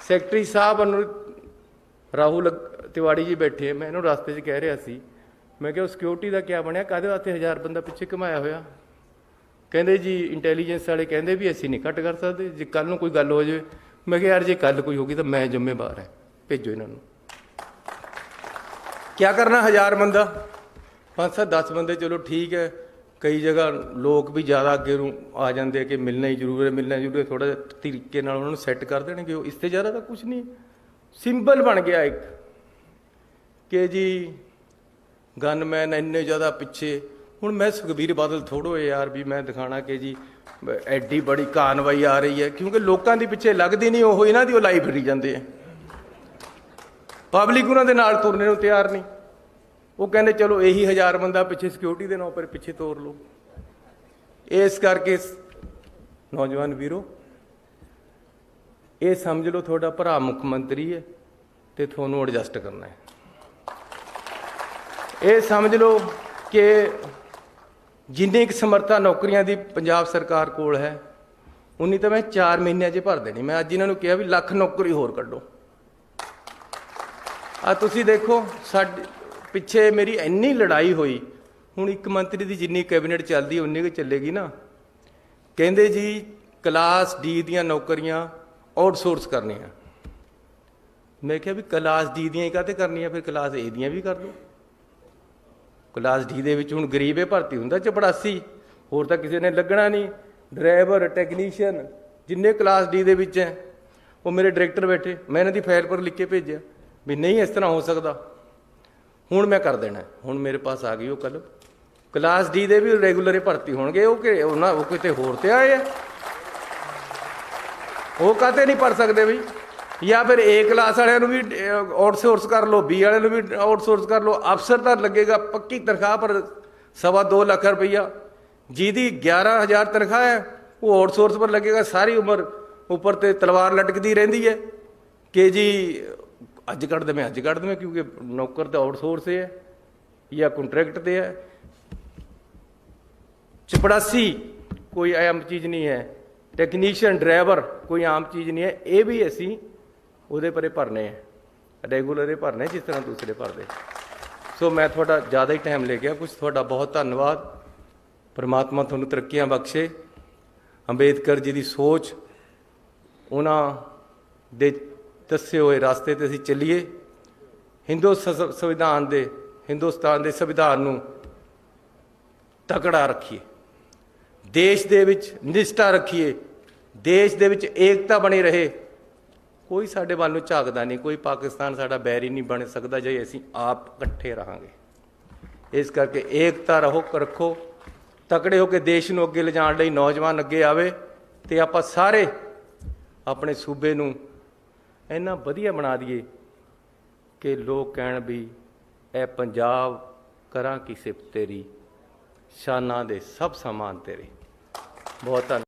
ਸੈਕਟਰੀ ਸਾਹਿਬ ਨੂੰ, ਰਾਹੁਲ ਤਿਵਾੜੀ ਜੀ ਬੈਠੇ, ਮੈਂ ਇਹਨੂੰ ਰਸਤੇ 'ਚ ਕਹਿ ਰਿਹਾ ਸੀ, ਮੈਂ ਕਿਹਾ ਉਹ ਸਿਕਿਉਰਿਟੀ ਦਾ ਕਿਆ ਬਣਿਆ, ਕਾਹਦੇ ਵਾਸਤੇ 1000 ਬੰਦਾ ਪਿੱਛੇ ਘੁਮਾਇਆ ਹੋਇਆ। ਕਹਿੰਦੇ ਜੀ ਇੰਟੈਲੀਜੈਂਸ ਵਾਲੇ ਕਹਿੰਦੇ ਵੀ ਅਸੀਂ ਨਹੀਂ ਘੱਟ ਕਰ ਸਕਦੇ, ਜੇ ਕੱਲ੍ਹ ਨੂੰ ਕੋਈ ਗੱਲ ਹੋ ਜਾਵੇ। ਮੈਂ ਕਿਹਾ ਯਾਰ ਜੇ ਕੱਲ੍ਹ ਕੋਈ ਹੋਗੀ ਤਾਂ ਮੈਂ ਜ਼ਿੰਮੇਵਾਰ ਹੈ, ਭੇਜੋ ਇਹਨਾਂ ਨੂੰ। ਕਿਆ ਕਰਨਾ 1000 ਬੰਦਾ, 5-7 10 ਬੰਦੇ ਚਲੋ ਠੀਕ ਹੈ। ਕਈ ਜਗ੍ਹਾ ਲੋਕ ਵੀ ਜ਼ਿਆਦਾ ਅੱਗੇ ਨੂੰ ਆ ਜਾਂਦੇ ਕਿ ਮਿਲਣਾ ਹੀ ਜ਼ਰੂਰ ਹੈ, ਥੋੜ੍ਹਾ ਜਿਹਾ ਤਰੀਕੇ ਨਾਲ ਉਹਨਾਂ ਨੂੰ ਸੈੱਟ ਕਰ ਦੇਣਗੇ। ਉਹ ਇਸ ਤੋਂ ਜ਼ਿਆਦਾ ਤਾਂ ਕੁਛ ਨਹੀਂ, ਸਿੰਬਲ ਬਣ ਗਿਆ ਇੱਕ ਕਿ ਜੀ ਗਨਮੈਨ ਇੰਨੇ ਜ਼ਿਆਦਾ ਪਿੱਛੇ। ਹੁਣ ਮੈਂ ਸੁਖਬੀਰ ਬਾਦਲ ਥੋੜ੍ਹੋ ਯਾਰ ਵੀ ਮੈਂ ਦਿਖਾਣਾ ਕਿ ਜੀ ਐਡੀ ਬੜੀ ਕਾਰਵਾਈ ਆ ਰਹੀ ਹੈ, ਕਿਉਂਕਿ ਲੋਕਾਂ ਦੀ ਪਿੱਛੇ ਲੱਗਦੀ ਨਹੀਂ, ਉਹ ਇਹਨਾਂ ਦੀ ਉਹ ਲਾਈ ਫਿਰੀ ਜਾਂਦੇ ਆ। ਪਬਲਿਕ ਉਹਨਾਂ ਦੇ ਨਾਲ ਤੁਰਨੇ ਨੂੰ ਤਿਆਰ ਨਹੀਂ। ਉਹ ਕਹਿੰਦੇ ਚਲੋ ਇਹੀ 1000 ਬੰਦਾ ਪਿੱਛੇ ਸਿਕਿਉਰਿਟੀ ਦੇ ਨਾਂ ਪਰ ਪਿੱਛੇ ਤੋਰ ਲਓ। ਇਸ ਕਰਕੇ ਨੌਜਵਾਨ ਵੀਰੋ, ਇਹ ਸਮਝ ਲਓ ਤੁਹਾਡਾ ਭਰਾ ਮੁੱਖ ਮੰਤਰੀ ਹੈ ਤੇ ਤੁਹਾਨੂੰ ਐਡਜਸਟ ਕਰਨਾ ਹੈ। ਇਹ ਸਮਝ ਲਓ ਕਿ ਜਿੰਨੀ ਕੁ ਸਮਰੱਥਾ ਨੌਕਰੀਆਂ ਦੀ ਪੰਜਾਬ ਸਰਕਾਰ ਕੋਲ ਹੈ, ਉਨੀ ਤਾਂ ਮੈਂ 4 ਮਹੀਨਿਆਂ 'ਚ ਭਰ ਦੇਣੀ। ਮੈਂ ਅੱਜ ਇਹਨਾਂ ਨੂੰ ਕਿਹਾ ਵੀ 1,00,000 ਨੌਕਰੀ ਹੋਰ ਕੱਢੋ। ਆ ਤੁਸੀਂ ਦੇਖੋ ਸਾਡੇ ਪਿੱਛੇ ਮੇਰੀ ਇੰਨੀ ਲੜਾਈ ਹੋਈ। ਹੁਣ ਇੱਕ ਮੰਤਰੀ ਦੀ ਜਿੰਨੀ ਕੈਬਨਿਟ ਚੱਲਦੀ ਉਨੀ ਕੁ ਚੱਲੇਗੀ ਨਾ। ਕਹਿੰਦੇ ਜੀ ਕਲਾਸ D ਦੀਆਂ ਨੌਕਰੀਆਂ ਆਊਟਸੋਰਸ ਕਰਨੀਆਂ। ਮੈਂ ਕਿਹਾ ਵੀ ਕਲਾਸ D ਦੀਆਂ ਹੀ ਕਾਹਤੇ ਕਰਨੀਆਂ, ਫਿਰ ਕਲਾਸ A ਦੀਆਂ ਵੀ ਕਰ ਲਓ। ਕਲਾਸ D ਦੇ ਵਿੱਚ ਹੁਣ ਗਰੀਬੇ ਭਰਤੀ ਹੁੰਦਾ, ਚਪੜਾਸੀ, ਹੋਰ ਤਾਂ ਕਿਸੇ ਨੇ ਲੱਗਣਾ ਨਹੀਂ। ਡਰਾਈਵਰ, ਟੈਕਨੀਸ਼ੀਅਨ, ਜਿੰਨੇ ਕਲਾਸ D ਦੇ ਵਿੱਚ ਹੈ, ਉਹ ਮੇਰੇ ਡਾਇਰੈਕਟਰ ਬੈਠੇ। ਮੈਂ ਇਹਨਾਂ ਦੀ ਫਾਈਲ ਪਰ ਲਿਖ ਕੇ ਭੇਜਿਆ ਵੀ ਨਹੀਂ ਇਸ ਤਰ੍ਹਾਂ ਹੋ ਸਕਦਾ, ਹੁਣ ਮੈਂ ਕਰ ਦੇਣਾ। ਹੁਣ ਮੇਰੇ ਪਾਸ ਆ ਗਈ ਉਹ ਕੱਲ੍ਹ। ਕਲਾਸ D ਦੇ ਵੀ ਰੈਗੂਲਰ ਭਰਤੀ ਹੋਣਗੇ। ਉਹ ਕਿਤੇ ਹੋਰ ਤੇ ਆਏ ਆ, ਉਹ ਕਾਹਤੇ ਨਹੀਂ ਪੜ੍ਹ ਸਕਦੇ ਬਈ। ਜਾਂ ਫਿਰ A ਕਲਾਸ ਵਾਲਿਆਂ ਨੂੰ ਵੀ ਆਊਟਸੋਰਸ ਕਰ ਲਓ, B ਵਾਲਿਆਂ ਨੂੰ ਵੀ ਆਊਟਸੋਰਸ ਕਰ ਲਓ। ਅਫਸਰ ਤਾਂ ਲੱਗੇਗਾ ਪੱਕੀ ਤਨਖਾਹ ਪਰ 2.25 ਲੱਖ ਰੁਪਈਆ। ਜਿਹਦੀ 11,000 ਤਨਖਾਹ ਹੈ ਉਹ ਆਊਟਸੋਰਸ ਪਰ ਲੱਗੇਗਾ। ਸਾਰੀ ਉਮਰ ਉੱਪਰ ਤੇ ਤਲਵਾਰ ਲਟਕਦੀ ਰਹਿੰਦੀ ਹੈ ਕਿ ਜੀ ਅੱਜ ਕੱਢ ਦੇਵੇਂ, ਅੱਜ ਕੱਢ ਦੇਵੇਂ, ਕਿਉਂਕਿ ਨੌਕਰ ਤਾਂ ਆਊਟਸੋਰਸ ਹੈ ਜਾਂ ਕੰਟਰੈਕਟ 'ਤੇ ਹੈ। ਚਪੜਾਸੀ ਕੋਈ ਆਮ ਚੀਜ਼ ਨਹੀਂ ਹੈ, ਟੈਕਨੀਸ਼ੀਅਨ, ਡਰਾਈਵਰ ਕੋਈ ਆਮ ਚੀਜ਼ ਨਹੀਂ ਹੈ। ਇਹ ਵੀ ਅਸੀਂ ਉਹਦੇ ਪਰੇ ਭਰਨੇ ਹੈ। ਰੈਗੂਲਰ ਹੀ ਭਰਨੇ ਜਿਸ ਤਰ੍ਹਾਂ ਦੂਸਰੇ ਭਰਦੇ। ਸੋ ਮੈਂ ਤੁਹਾਡਾ ਜ਼ਿਆਦਾ ਹੀ ਟਾਈਮ ਲੈ ਗਿਆ ਕੁਝ। ਤੁਹਾਡਾ ਬਹੁਤ ਧੰਨਵਾਦ। ਪਰਮਾਤਮਾ ਤੁਹਾਨੂੰ ਤਰੱਕੀਆਂ ਬਖਸ਼ੇ। ਅੰਬੇਦਕਰ ਜੀ ਦੀ ਸੋਚ, ਉਹਨਾਂ ਦੇ ਦੱਸੇ ਹੋਏ ਰਸਤੇ 'ਤੇ ਅਸੀਂ ਚੱਲੀਏ। ਹਿੰਦੁਸਤਾਨ ਦੇ ਸੰਵਿਧਾਨ ਨੂੰ ਤਕੜਾ ਰੱਖੀਏ, ਦੇਸ਼ ਦੇ ਵਿੱਚ ਨਿਸ਼ਠਾ ਰੱਖੀਏ, ਦੇਸ਼ ਦੇ ਵਿੱਚ ਏਕਤਾ ਬਣੀ ਰਹੇ। ਕੋਈ ਸਾਡੇ ਵੱਲ ਨੂੰ ਝਾਕਦਾ ਨਹੀਂ, ਕੋਈ ਪਾਕਿਸਤਾਨ ਸਾਡਾ ਬੈਰੀ ਨਹੀਂ ਬਣ ਸਕਦਾ ਜੇ ਅਸੀਂ ਆਪ ਇਕੱਠੇ ਰਹਾਂਗੇ। ਇਸ ਕਰਕੇ ਏਕਤਾ ਰੱਖੋ, ਤਕੜੇ ਹੋ ਕੇ ਦੇਸ਼ ਨੂੰ ਅੱਗੇ ਲਿਜਾਣ ਲਈ ਨੌਜਵਾਨ ਅੱਗੇ ਆਵੇ ਤੇ ਆਪਾਂ ਸਾਰੇ ਆਪਣੇ ਸੂਬੇ ਨੂੰ ਇੰਨਾ ਵਧੀਆ ਬਣਾ ਦਈਏ ਕਿ ਲੋਕ ਕਹਿਣ ਵੀ ਇਹ ਪੰਜਾਬ ਕਰਾਂ ਕੀ ਸਿਫਤ ਤੇਰੀ, ਸ਼ਾਨਾਂ ਦੇ ਸਭ ਸਮਾਨ ਤੇਰੇ। ਬਹੁਤ ਧੰਨਵਾਦ।